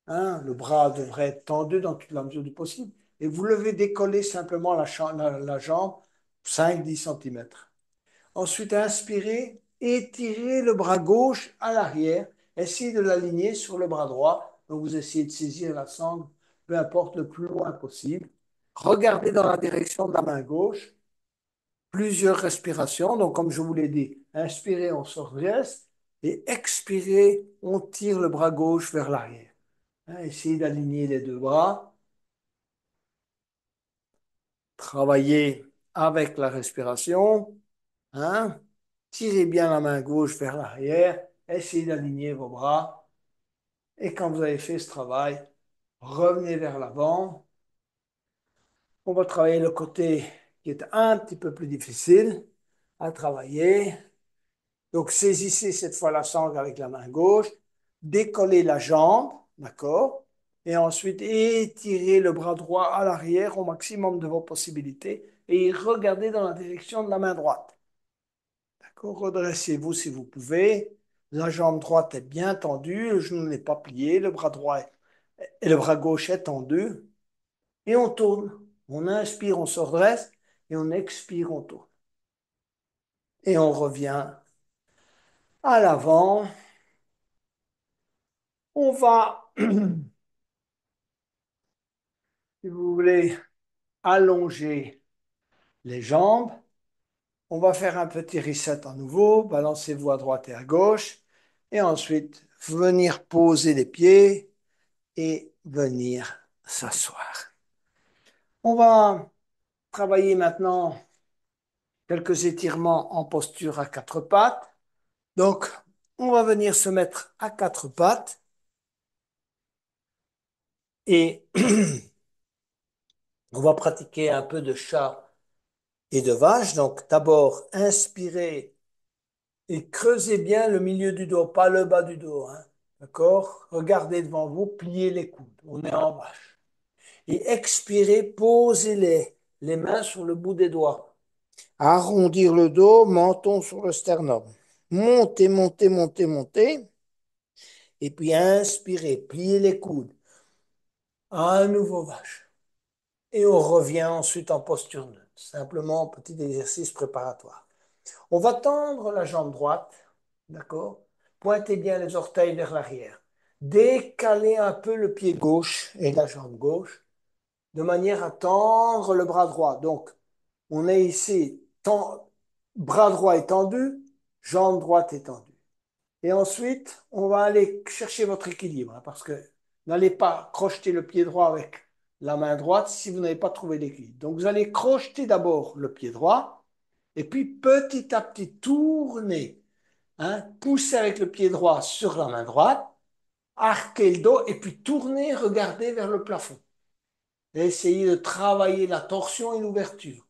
Hein, le bras devrait être tendu dans toute la mesure du possible. Et vous levez, décollez simplement la jambe 5-10 centimètres. Ensuite, inspirez, étirez le bras gauche à l'arrière. Essayez de l'aligner sur le bras droit. Donc, vous essayez de saisir la sangle, peu importe, le plus loin possible. Regardez dans la direction de la main gauche. Plusieurs respirations. Donc, comme je vous l'ai dit, inspirez, on se redresse. Et expirez, on tire le bras gauche vers l'arrière. Hein, essayez d'aligner les deux bras. Travaillez avec la respiration. Hein. Tirez bien la main gauche vers l'arrière. Essayez d'aligner vos bras. Et quand vous avez fait ce travail, revenez vers l'avant. On va travailler le côté qui est un petit peu plus difficile à travailler. Donc, saisissez cette fois la sangle avec la main gauche, décollez la jambe, d'accord? Et ensuite, étirez le bras droit à l'arrière au maximum de vos possibilités et regardez dans la direction de la main droite. D'accord? Redressez-vous si vous pouvez. La jambe droite est bien tendue, le genou n'est pas plié, le bras droit et le bras gauche est tendu. Et on tourne. On inspire, on se redresse et on expire, on tourne. Et on revient à l'avant. On va, si vous voulez, allonger les jambes. On va faire un petit reset à nouveau. Balancez-vous à droite et à gauche. Et ensuite, venir poser les pieds et venir s'asseoir. On va travailler maintenant quelques étirements en posture à quatre pattes. Donc, on va venir se mettre à quatre pattes et on va pratiquer un peu de chat et de vache. Donc, d'abord, inspirez et creusez bien le milieu du dos, pas le bas du dos. Hein. D'accord? Regardez devant vous, pliez les coudes. On est en vache. Et expirez, posez les mains sur le bout des doigts. Arrondir le dos, menton sur le sternum. Montez, montez, montez, montez. Et puis inspirez, pliez les coudes. À nouveau vache. Et on revient ensuite en posture neutre. Simplement un petit exercice préparatoire. On va tendre la jambe droite, d'accord? Pointez bien les orteils vers l'arrière. Décalez un peu le pied gauche et la jambe gauche de manière à tendre le bras droit. Donc, on est ici, bras droit étendu, jambe droite étendue. Et ensuite, on va aller chercher votre équilibre, hein, parce que n'allez pas crocheter le pied droit avec la main droite si vous n'avez pas trouvé l'équilibre. Donc, vous allez crocheter d'abord le pied droit, et puis petit à petit tourner, hein, pousser avec le pied droit sur la main droite, arquer le dos, et puis tourner, regarder vers le plafond. Et essayer de travailler la torsion et l'ouverture.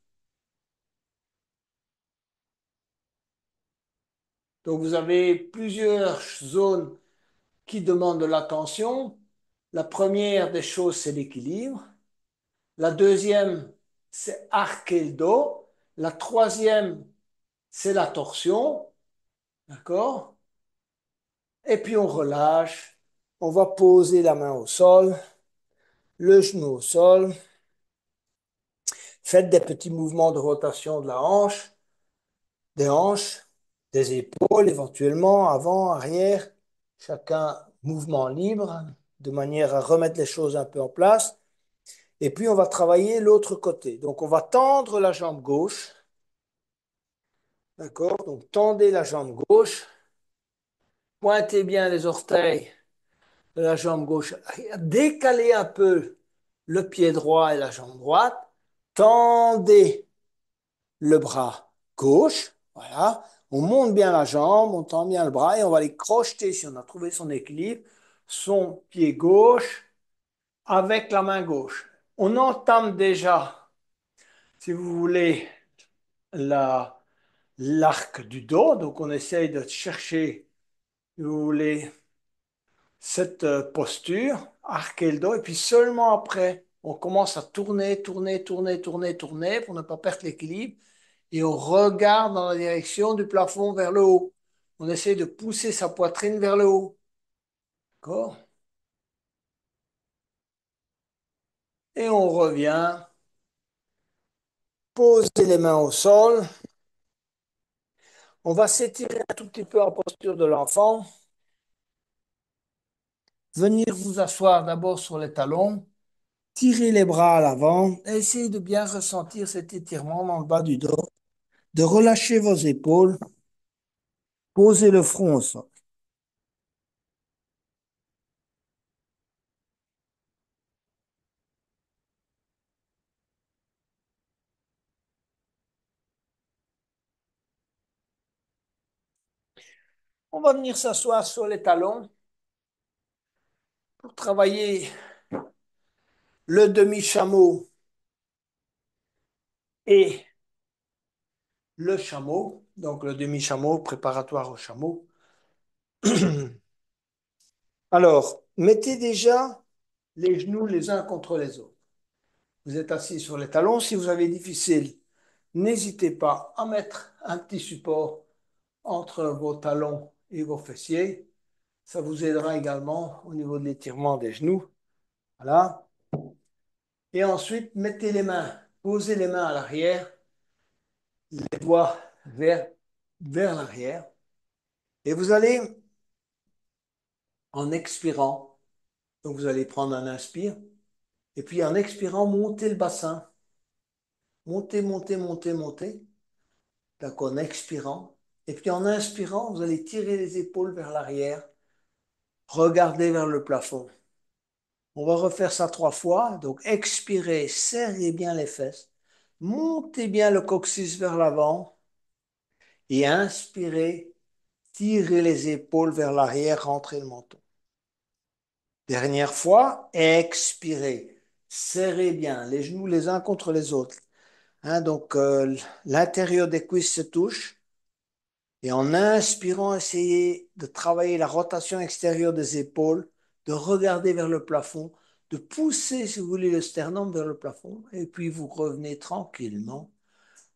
Donc, vous avez plusieurs zones qui demandent de l'attention. La première des choses, c'est l'équilibre. La deuxième, c'est arquer le dos. La troisième, c'est la torsion. D'accord? Et puis on relâche. On va poser la main au sol, le genou au sol. Faites des petits mouvements de rotation de la hanche, des hanches, des épaules éventuellement, avant, arrière. Chacun mouvement libre, de manière à remettre les choses un peu en place. Et puis, on va travailler l'autre côté. Donc, on va tendre la jambe gauche. D'accord? Donc, tendez la jambe gauche. Pointez bien les orteils de la jambe gauche. Décalez un peu le pied droit et la jambe droite. Tendez le bras gauche. Voilà. On monte bien la jambe, on tend bien le bras et on va aller crocheter, si on a trouvé son équilibre, son pied gauche avec la main gauche. On entame déjà, si vous voulez, la l'arc du dos. Donc, on essaye de chercher, si vous voulez, cette posture, arquer le dos. Et puis seulement après, on commence à tourner, tourner, tourner, tourner, tourner pour ne pas perdre l'équilibre. Et on regarde dans la direction du plafond vers le haut. On essaie de pousser sa poitrine vers le haut. D'accord? Et on revient, poser les mains au sol. On va s'étirer un tout petit peu en posture de l'enfant. Venir vous asseoir d'abord sur les talons. Tirez les bras à l'avant, essayez de bien ressentir cet étirement dans le bas du dos, de relâcher vos épaules, posez le front au sol. On va venir s'asseoir sur les talons pour travailler le demi-chameau et le chameau. Donc le demi-chameau préparatoire au chameau. Alors, mettez déjà les genoux les uns contre les autres. Vous êtes assis sur les talons. Si vous avez difficile, n'hésitez pas à mettre un petit support entre vos talons et vos fessiers. Ça vous aidera également au niveau de l'étirement des genoux. Voilà. Et ensuite, mettez les mains, posez les mains à l'arrière, les doigts vers l'arrière. Et vous allez, en expirant, donc vous allez prendre un inspire, et puis en expirant, monter le bassin. Montez, montez, montez, montez. D'accord, en expirant. Et puis en inspirant, vous allez tirer les épaules vers l'arrière, regardez vers le plafond. On va refaire ça 3 fois. Donc expirez, serrez bien les fesses, montez bien le coccyx vers l'avant et inspirez, tirez les épaules vers l'arrière, rentrez le menton. Dernière fois, expirez, serrez bien les genoux les uns contre les autres. Hein, donc l'intérieur des cuisses se touche. Et en inspirant, essayez de travailler la rotation extérieure des épaules, de regarder vers le plafond, de pousser, si vous voulez, le sternum vers le plafond. Et puis vous revenez tranquillement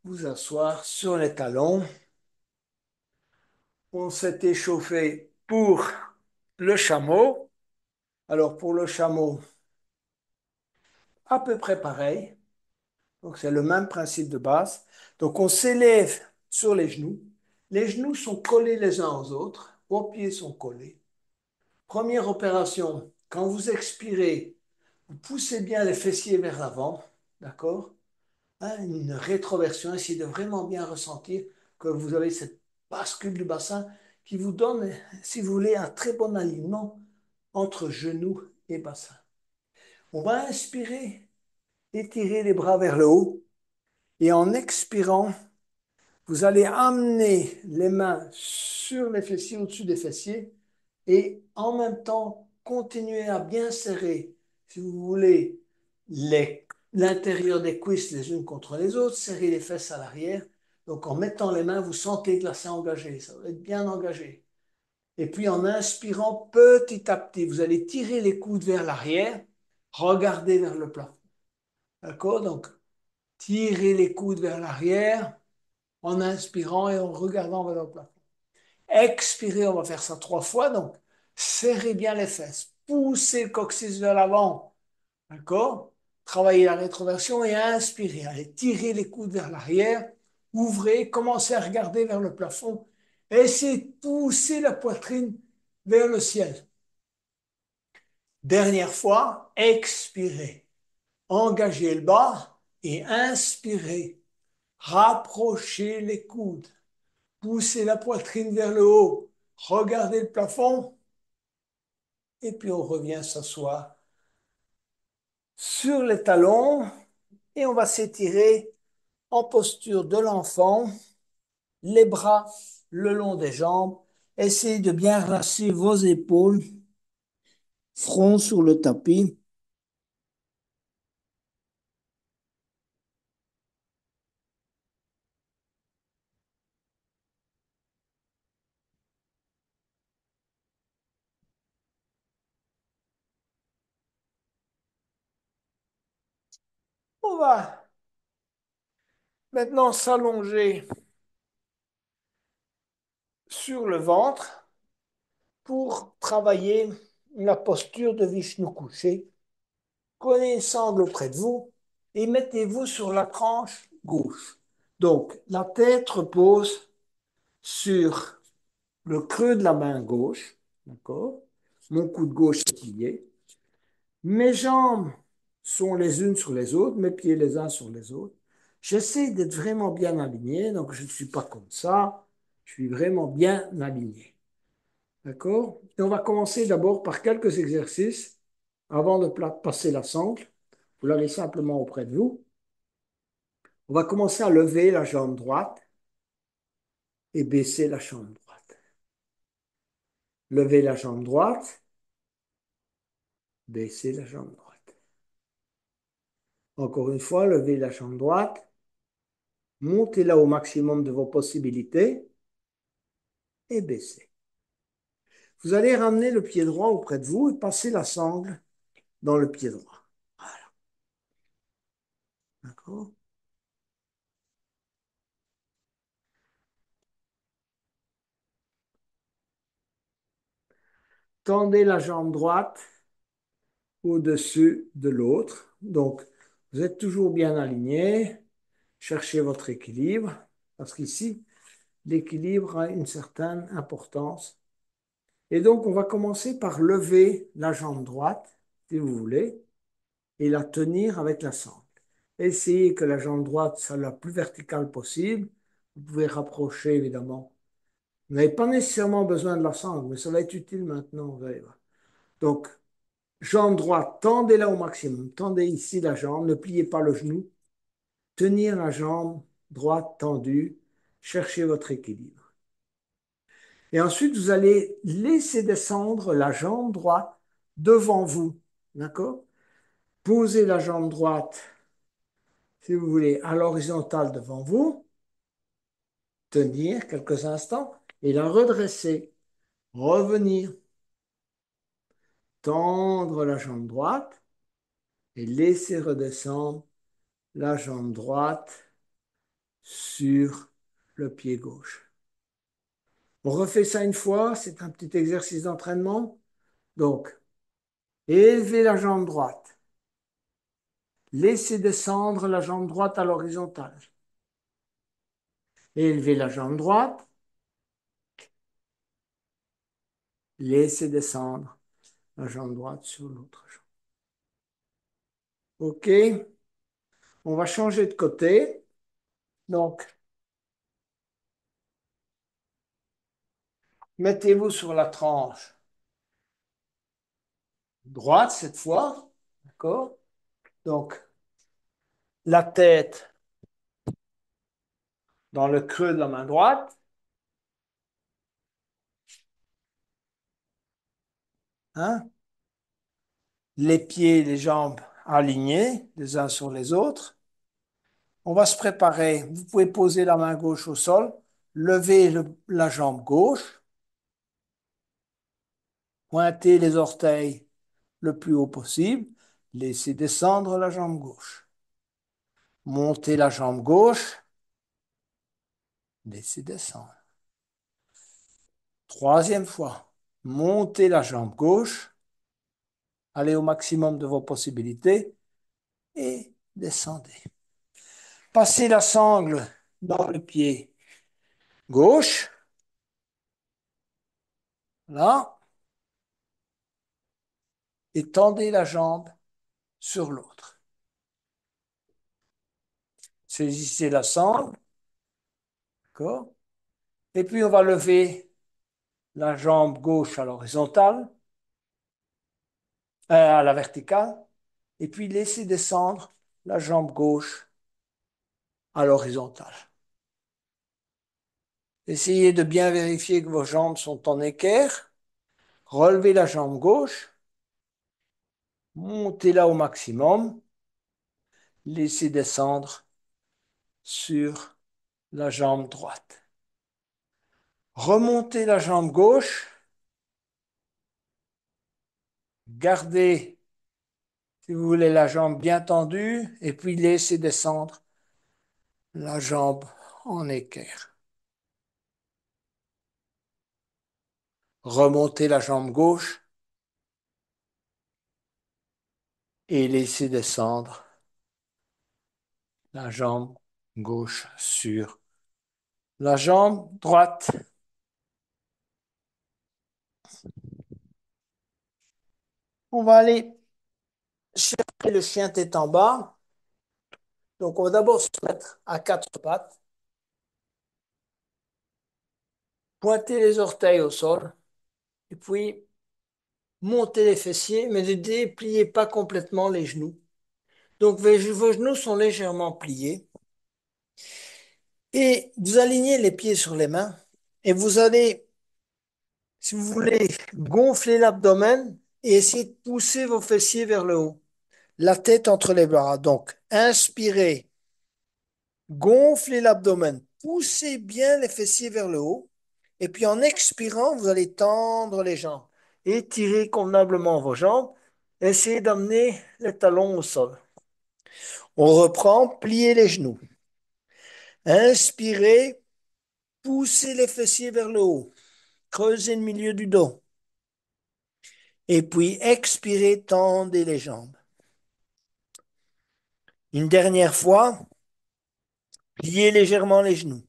vous asseoir sur les talons. On s'est échauffé pour le chameau. Alors pour le chameau, à peu près pareil. Donc c'est le même principe de base. Donc on s'élève sur les genoux. Les genoux sont collés les uns aux autres. Vos pieds sont collés. Première opération, quand vous expirez, vous poussez bien les fessiers vers l'avant, d'accord? Hein, une rétroversion, essayez de vraiment bien ressentir que vous avez cette bascule du bassin qui vous donne, si vous voulez, un très bon alignement entre genoux et bassin. On va inspirer, étirer les bras vers le haut et en expirant, vous allez amener les mains sur les fessiers, au-dessus des fessiers, et en même temps, continuer à bien serrer, si vous voulez, l'intérieur des cuisses les unes contre les autres, serrer les fesses à l'arrière. Donc en mettant les mains, vous sentez que là, c'est engagé, ça va être bien engagé. Et puis en inspirant petit à petit, vous allez tirer les coudes vers l'arrière, regarder vers le plafond. D'accord? Donc, tirez les coudes vers l'arrière en inspirant et en regardant vers le plafond. Expirez, on va faire ça 3 fois. Donc, serrez bien les fesses. Poussez le coccyx vers l'avant. D'accord? Travaillez la rétroversion et inspirez. Allez, tirez les coudes vers l'arrière. Ouvrez, commencez à regarder vers le plafond. Essayez de pousser la poitrine vers le ciel. Dernière fois, expirez. Engagez le bas et inspirez. Rapprochez les coudes. Poussez la poitrine vers le haut. Regardez le plafond. Et puis on revient s'asseoir sur les talons et on va s'étirer en posture de l'enfant, les bras le long des jambes. Essayez de bien rasser vos épaules, front sur le tapis. On va maintenant s'allonger sur le ventre pour travailler la posture de Vishnu couché. Prenez une sangle près de vous et mettez-vous sur la tranche gauche. Donc, la tête repose sur le creux de la main gauche, d'accord? Mon coude gauche est lié. Mes jambes sont les unes sur les autres, mes pieds les uns sur les autres. J'essaie d'être vraiment bien aligné, donc je ne suis pas comme ça. Je suis vraiment bien aligné. D'accord? Et on va commencer d'abord par quelques exercices avant de passer la sangle. Vous l'avez simplement auprès de vous. On va commencer à lever la jambe droite et baisser la jambe droite. Levez la jambe droite, baissez la jambe droite. Encore une fois, levez la jambe droite, montez-la au maximum de vos possibilités et baissez. Vous allez ramener le pied droit auprès de vous et passer la sangle dans le pied droit. Voilà, d'accord? Tendez la jambe droite au-dessus de l'autre. Donc, vous êtes toujours bien aligné. Cherchez votre équilibre, parce qu'ici, l'équilibre a une certaine importance. Et donc, on va commencer par lever la jambe droite, si vous voulez, et la tenir avec la sangle. Essayez que la jambe droite soit la plus verticale possible. Vous pouvez rapprocher, évidemment. Vous n'avez pas nécessairement besoin de la sangle, mais ça va être utile maintenant, vous allez voir. Donc, jambe droite, tendez-la au maximum. Tendez ici la jambe, ne pliez pas le genou. Tenir la jambe droite tendue. Cherchez votre équilibre. Et ensuite, vous allez laisser descendre la jambe droite devant vous. D'accord? Posez la jambe droite, si vous voulez, à l'horizontale devant vous. Tenir quelques instants et la redresser. Revenir. Tendre la jambe droite et laisser redescendre la jambe droite sur le pied gauche. On refait ça une fois, c'est un petit exercice d'entraînement. Donc, élevez la jambe droite. Laissez descendre la jambe droite à l'horizontale. Élevez la jambe droite. Laissez descendre la jambe droite sur l'autre jambe. OK, on va changer de côté. Donc, mettez-vous sur la tranche droite cette fois. D'accord? Donc, la tête dans le creux de la main droite. Hein? Les pieds, les jambes alignés les uns sur les autres. On va se préparer. Vous pouvez poser la main gauche au sol, lever la jambe gauche, pointer les orteils le plus haut possible, laisser descendre la jambe gauche. Monter la jambe gauche, laisser descendre. Troisième fois, montez la jambe gauche, allez au maximum de vos possibilités et descendez. Passez la sangle dans le pied gauche, là, et tendez la jambe sur l'autre. Saisissez la sangle, d'accord? Et puis on va lever la jambe gauche à l'horizontale, à la verticale, et puis laisser descendre la jambe gauche à l'horizontale. Essayez de bien vérifier que vos jambes sont en équerre. Relevez la jambe gauche, montez-la au maximum, laissez descendre sur la jambe droite. Remontez la jambe gauche, gardez, si vous voulez, la jambe bien tendue, et puis laissez descendre la jambe en équerre. Remontez la jambe gauche et laissez descendre la jambe gauche sur la jambe droite. On va aller chercher le chien tête en bas. Donc, on va d'abord se mettre à quatre pattes, pointer les orteils au sol, et puis monter les fessiers, mais ne dépliez pas complètement les genoux. Donc, vos genoux sont légèrement pliés. Et vous alignez les pieds sur les mains, et vous allez Si vous voulez gonfler l'abdomen et essayer de pousser vos fessiers vers le haut, la tête entre les bras. Donc, inspirez, gonflez l'abdomen, poussez bien les fessiers vers le haut. Et puis en expirant, vous allez tendre les jambes. Étirez convenablement vos jambes. Essayez d'amener les talons au sol. On reprend, pliez les genoux. Inspirez, poussez les fessiers vers le haut. Creusez le milieu du dos. Et puis expirez, tendez les jambes. Une dernière fois, pliez légèrement les genoux.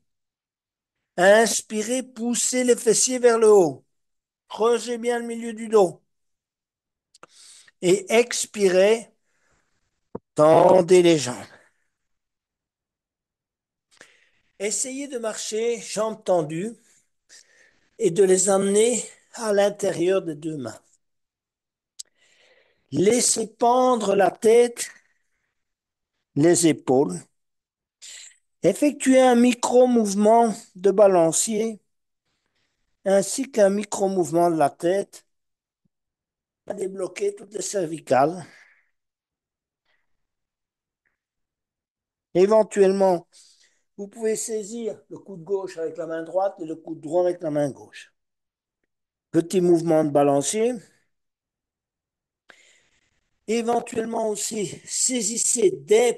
Inspirez, poussez les fessiers vers le haut. Creusez bien le milieu du dos. Et expirez, tendez les jambes. Essayez de marcher jambes tendues et de les amener à l'intérieur des deux mains. Laissez pendre la tête, les épaules. Effectuez un micro-mouvement de balancier ainsi qu'un micro-mouvement de la tête à débloquer toutes les cervicales. Éventuellement, vous pouvez saisir le coude gauche avec la main droite et le coude droit avec la main gauche. Petit mouvement de balancier. Éventuellement aussi, saisissez,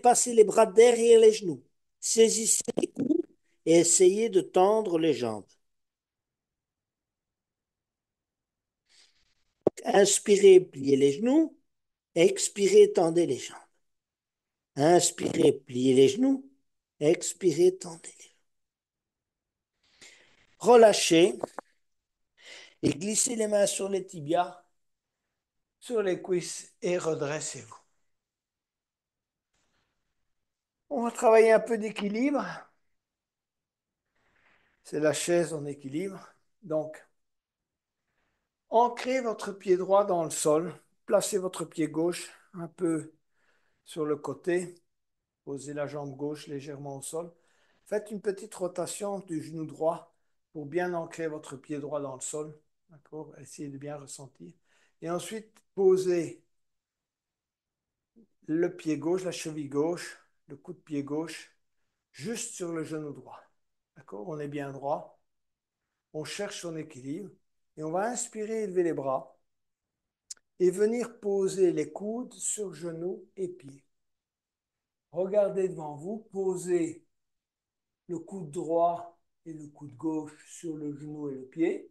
passez les bras derrière les genoux. Saisissez les coudes et essayez de tendre les jambes. Inspirez, pliez les genoux. Expirez, tendez les jambes. Inspirez, pliez les genoux. Expirez, tendez les jambes. Relâchez et glissez les mains sur les tibias, sur les cuisses et redressez-vous. On va travailler un peu d'équilibre. C'est la chaise en équilibre. Donc, ancrez votre pied droit dans le sol. Placez votre pied gauche un peu sur le côté. Posez la jambe gauche légèrement au sol. Faites une petite rotation du genou droit pour bien ancrer votre pied droit dans le sol. D'accord? Essayez de bien ressentir. Et ensuite, posez le pied gauche, la cheville gauche, le coup de pied gauche, juste sur le genou droit. D'accord? On est bien droit. On cherche son équilibre. Et on va inspirer, élever les bras et venir poser les coudes sur genoux et pieds. Regardez devant vous, posez le coude droit et le coude gauche sur le genou et le pied.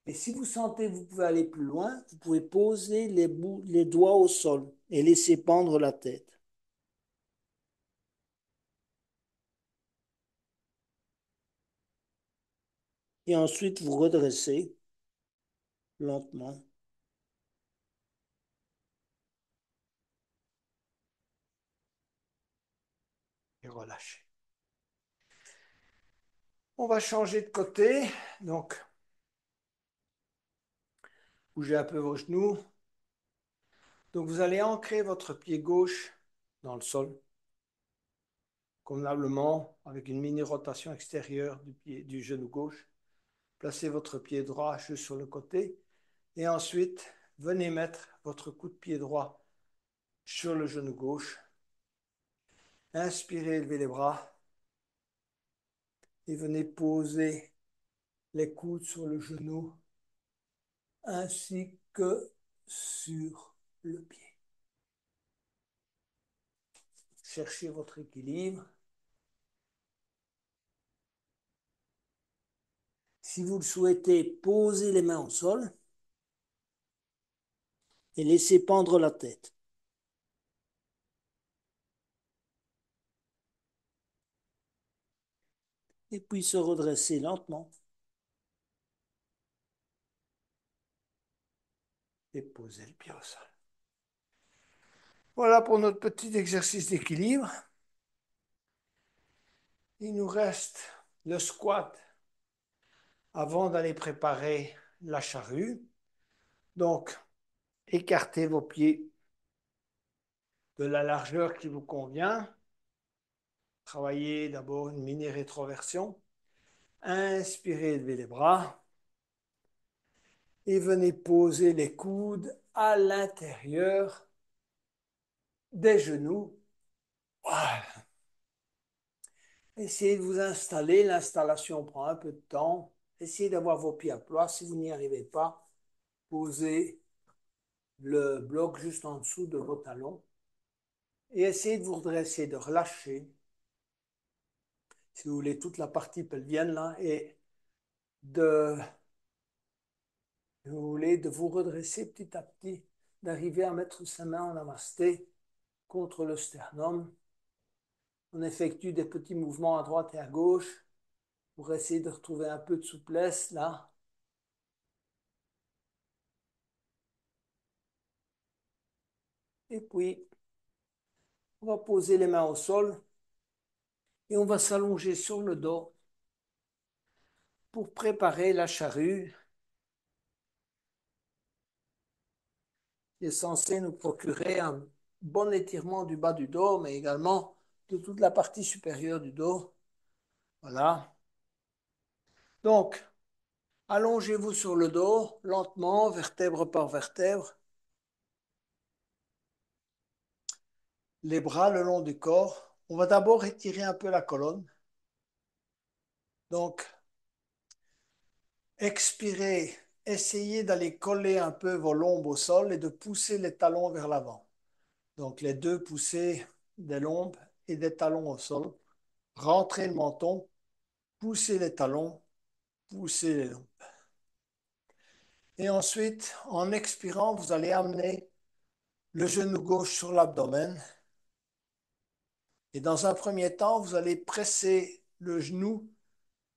Et si vous sentez que vous pouvez aller plus loin, vous pouvez poser les doigts au sol et laisser pendre la tête. Et ensuite, vous redressez lentement. Et relâchez. On va changer de côté. Donc, bougez un peu vos genoux. Donc, vous allez ancrer votre pied gauche dans le sol, convenablement, avec une mini rotation extérieure du genou gauche. Placez votre pied droit juste sur le côté. Et ensuite, venez mettre votre coup de pied droit sur le genou gauche. Inspirez, élevez les bras. Et venez poser les coudes sur le genou ainsi que sur le pied. Cherchez votre équilibre. Si vous le souhaitez, posez les mains au sol et laissez pendre la tête. Et puis se redresser lentement et poser le pied au sol. Voilà pour notre petit exercice d'équilibre. Il nous reste le squat avant d'aller préparer la charrue. Donc, écartez vos pieds de la largeur qui vous convient. Travaillez d'abord une mini rétroversion. Inspirez, levez les bras. et venez poser les coudes à l'intérieur des genoux. Voilà. Essayez de vous installer. L'installation prend un peu de temps. Essayez d'avoir vos pieds à plat. Si vous n'y arrivez pas, posez le bloc juste en dessous de vos talons et essayez de vous redresser, de relâcher, si vous voulez, toute la partie pelvienne là et de, si vous voulez, de vous redresser petit à petit, d'arriver à mettre sa main en namasté contre le sternum. On effectue des petits mouvements à droite et à gauche pour essayer de retrouver un peu de souplesse là. Et puis, on va poser les mains au sol et on va s'allonger sur le dos pour préparer la charrue qui est censée nous procurer un bon étirement du bas du dos, mais également de toute la partie supérieure du dos. Voilà. Donc, allongez-vous sur le dos, lentement, vertèbre par vertèbre, les bras le long du corps. On va d'abord étirer un peu la colonne. Donc, expirez, essayez d'aller coller un peu vos lombes au sol et de pousser les talons vers l'avant. Donc, les deux poussées des lombes et des talons au sol. Rentrez le menton, poussez les talons, poussez les lombes. Et ensuite, en expirant, vous allez amener le genou gauche sur l'abdomen. Et dans un premier temps, vous allez presser le genou,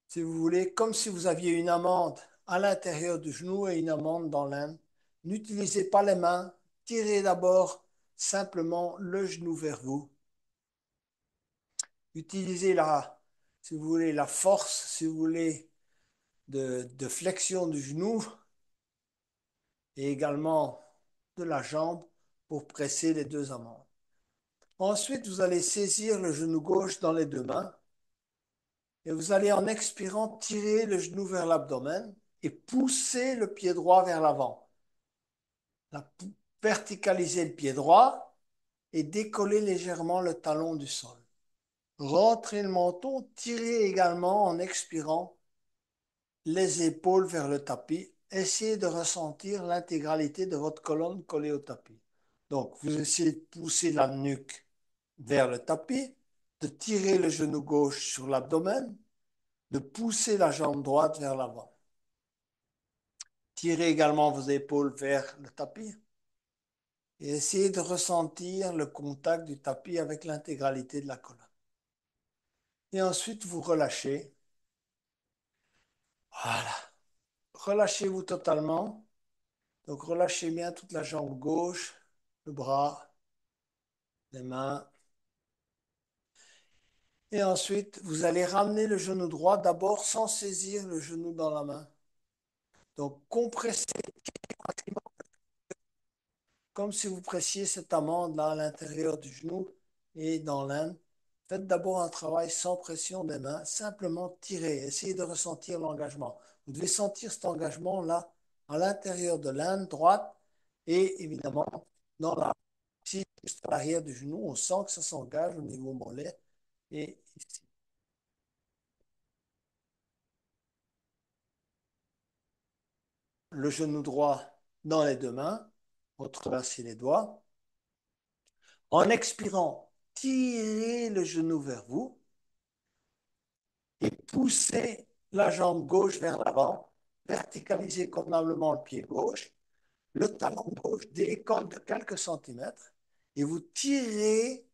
si vous voulez, comme si vous aviez une amande à l'intérieur du genou et une amande dans l'âne. N'utilisez pas les mains. Tirez d'abord simplement le genou vers vous. Utilisez si vous voulez, la force, si vous voulez, de flexion du genou et également de la jambe pour presser les deux amandes. Ensuite, vous allez saisir le genou gauche dans les deux mains et vous allez en expirant tirer le genou vers l'abdomen et pousser le pied droit vers l'avant. Verticaliser le pied droit et décoller légèrement le talon du sol. Rentrez le menton, tirez également en expirant les épaules vers le tapis. Essayez de ressentir l'intégralité de votre colonne collée au tapis. Donc, vous essayez de pousser la nuque vers le tapis, de tirer le genou gauche sur l'abdomen, de pousser la jambe droite vers l'avant. Tirez également vos épaules vers le tapis et essayez de ressentir le contact du tapis avec l'intégralité de la colonne. Et ensuite, vous relâchez. Voilà. Relâchez-vous totalement. Donc, relâchez bien toute la jambe gauche, le bras, les mains. Et ensuite, vous allez ramener le genou droit d'abord sans saisir le genou dans la main. Donc, compressez comme si vous pressiez cette amande-là à l'intérieur du genou et dans l'âne. Faites d'abord un travail sans pression des mains, simplement tirez, essayez de ressentir l'engagement. Vous devez sentir cet engagement-là à l'intérieur de l'âne droite et évidemment dans la partie juste à l'arrière du genou, on sent que ça s'engage au niveau mollet et ici. Le genou droit dans les deux mains, entrelacez les doigts. En expirant, tirez le genou vers vous et poussez la jambe gauche vers l'avant, verticalisez convenablement le pied gauche, le talon gauche décolle de quelques centimètres et vous tirez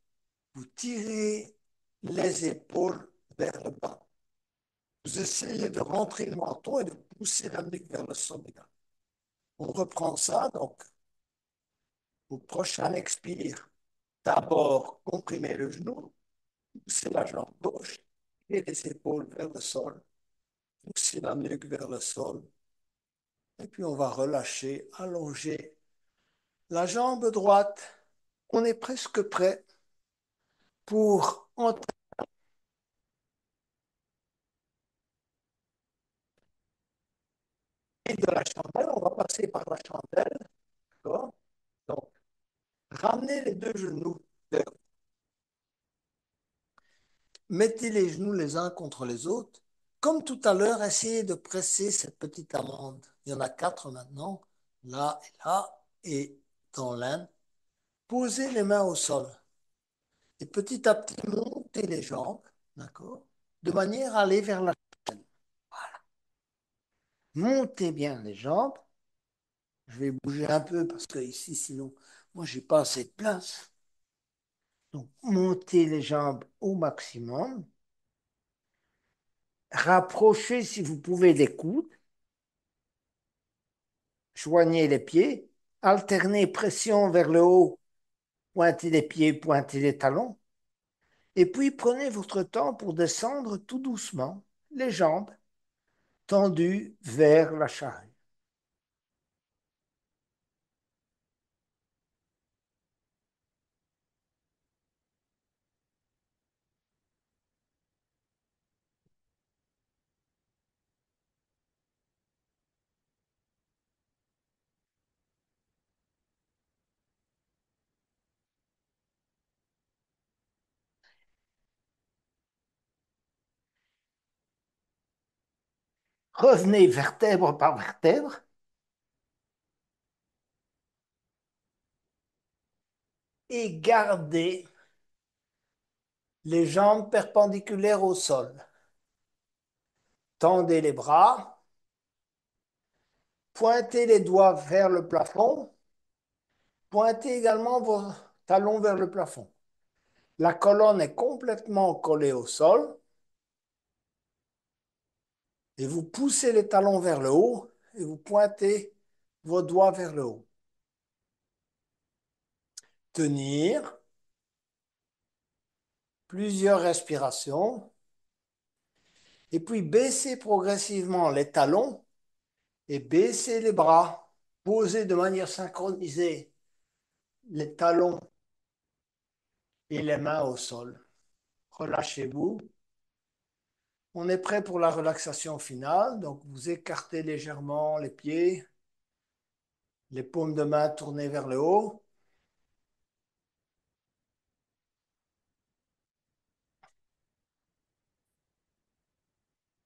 les épaules vers le bas. Vous essayez de rentrer le menton et de pousser la nuque vers le sommet. On reprend ça, donc au prochain expire, d'abord comprimez le genou, poussez la jambe gauche et les épaules vers le sol, poussez la nuque vers le sol. Et puis on va relâcher, allonger la jambe droite. On est presque prêt pour entrer de la chandelle, on va passer par la chandelle. D'accord. Donc, ramenez les deux genoux. Mettez les genoux les uns contre les autres. Comme tout à l'heure, essayez de presser cette petite amande. Il y en a quatre maintenant, là, et dans l'Inde. Posez les mains au sol. Et petit à petit, montez les jambes, d'accord? De manière à aller vers la chaîne. Montez bien les jambes. Je vais bouger un peu parce que ici, sinon, moi, j'ai pas assez de place. Donc, montez les jambes au maximum. Rapprochez, si vous pouvez, les coudes. Joignez les pieds. Alternez pression vers le haut. Pointez les pieds, pointez les talons. Et puis, prenez votre temps pour descendre tout doucement, les jambes tendues vers la charrue. Revenez vertèbre par vertèbre et gardez les jambes perpendiculaires au sol. Tendez les bras, pointez les doigts vers le plafond, pointez également vos talons vers le plafond. La colonne est complètement collée au sol et vous poussez les talons vers le haut et vous pointez vos doigts vers le haut. Tenir plusieurs respirations et puis baisser progressivement les talons et baisser les bras. Posez de manière synchronisée les talons et les mains au sol. Relâchez-vous. On est prêt pour la relaxation finale. Donc, vous écartez légèrement les pieds, les paumes de main tournées vers le haut.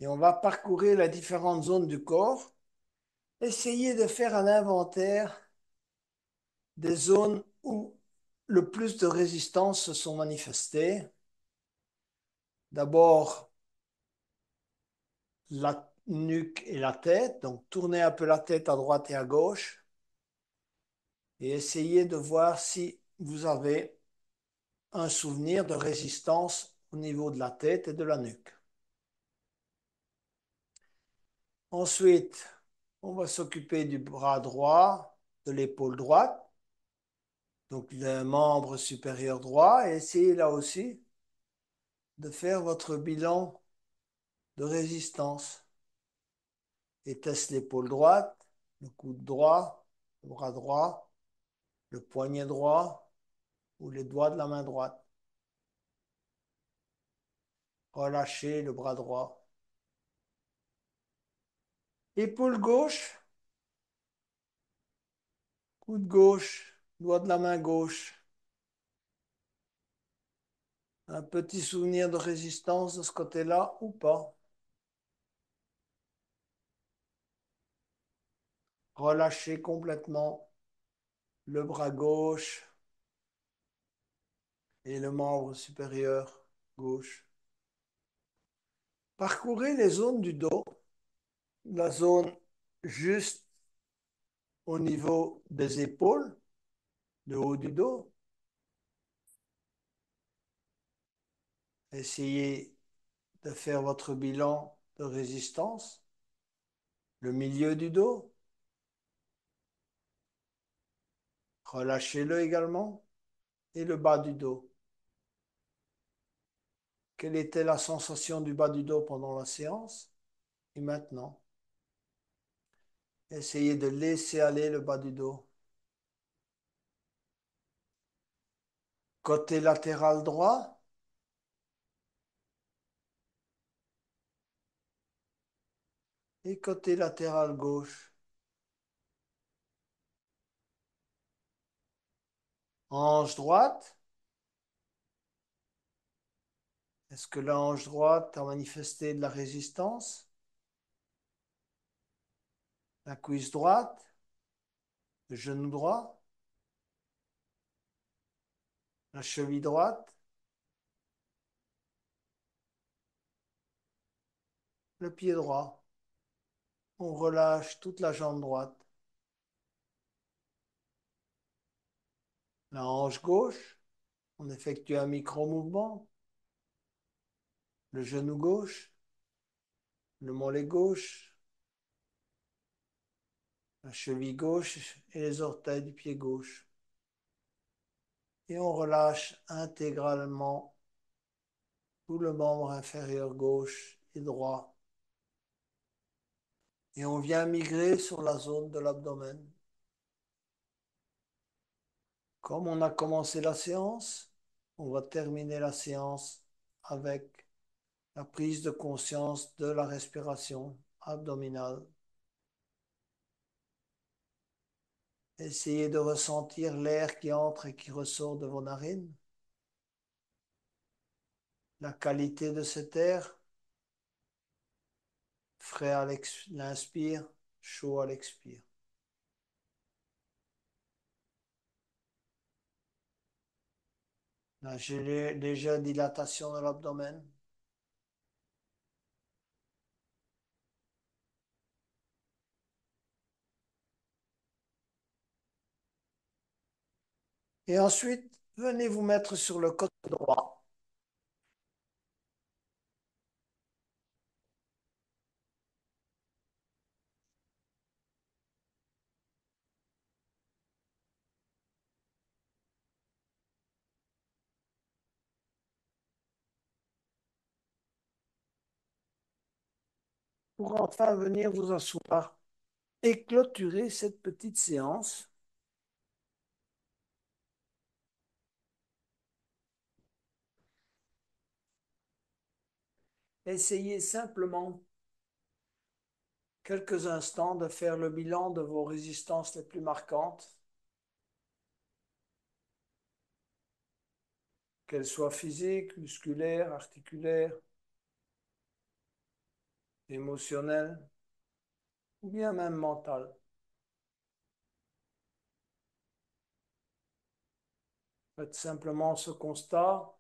Et on va parcourir les différentes zones du corps. Essayez de faire un inventaire des zones où le plus de résistance se sont manifestées. D'abord, la nuque et la tête. Donc, tournez un peu la tête à droite et à gauche et essayez de voir si vous avez un souvenir de résistance au niveau de la tête et de la nuque. Ensuite, on va s'occuper du bras droit, de l'épaule droite, donc le membre supérieur droit, et essayez là aussi de faire votre bilan de résistance. Était-ce l'épaule droite, le coude droit, le bras droit, le poignet droit ou les doigts de la main droite? Relâchez le bras droit. Épaule gauche, coude gauche, doigt de la main gauche. Un petit souvenir de résistance de ce côté-là ou pas? Relâchez complètement le bras gauche et le membre supérieur gauche. Parcourez les zones du dos, la zone juste au niveau des épaules, le haut du dos. Essayez de faire votre bilan de résistance. Le milieu du dos, relâchez-le également. Et le bas du dos. Quelle était la sensation du bas du dos pendant la séance? Et maintenant, essayez de laisser aller le bas du dos. Côté latéral droit, et côté latéral gauche. Hanche droite. Est-ce que la hanche droite a manifesté de la résistance? La cuisse droite, le genou droit, la cheville droite, le pied droit. On relâche toute la jambe droite. La hanche gauche, on effectue un micro-mouvement. Le genou gauche, le mollet gauche, la cheville gauche et les orteils du pied gauche. Et on relâche intégralement tout le membre inférieur gauche et droit. Et on vient migrer sur la zone de l'abdomen. Comme on a commencé la séance, on va terminer la séance avec la prise de conscience de la respiration abdominale. Essayez de ressentir l'air qui entre et qui ressort de vos narines. La qualité de cet air, frais à l'inspire, chaud à l'expire. La légère dilatation de l'abdomen. Et ensuite, venez vous mettre sur le côté droit. Pour enfin venir vous asseoir et clôturer cette petite séance. Essayez simplement quelques instants de faire le bilan de vos résistances les plus marquantes, qu'elles soient physiques, musculaires, articulaires, émotionnelles ou bien même mentales. Faites simplement ce constat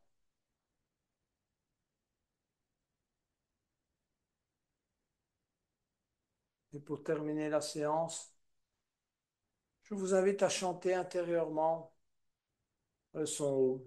et pour terminer la séance, je vous invite à chanter intérieurement le son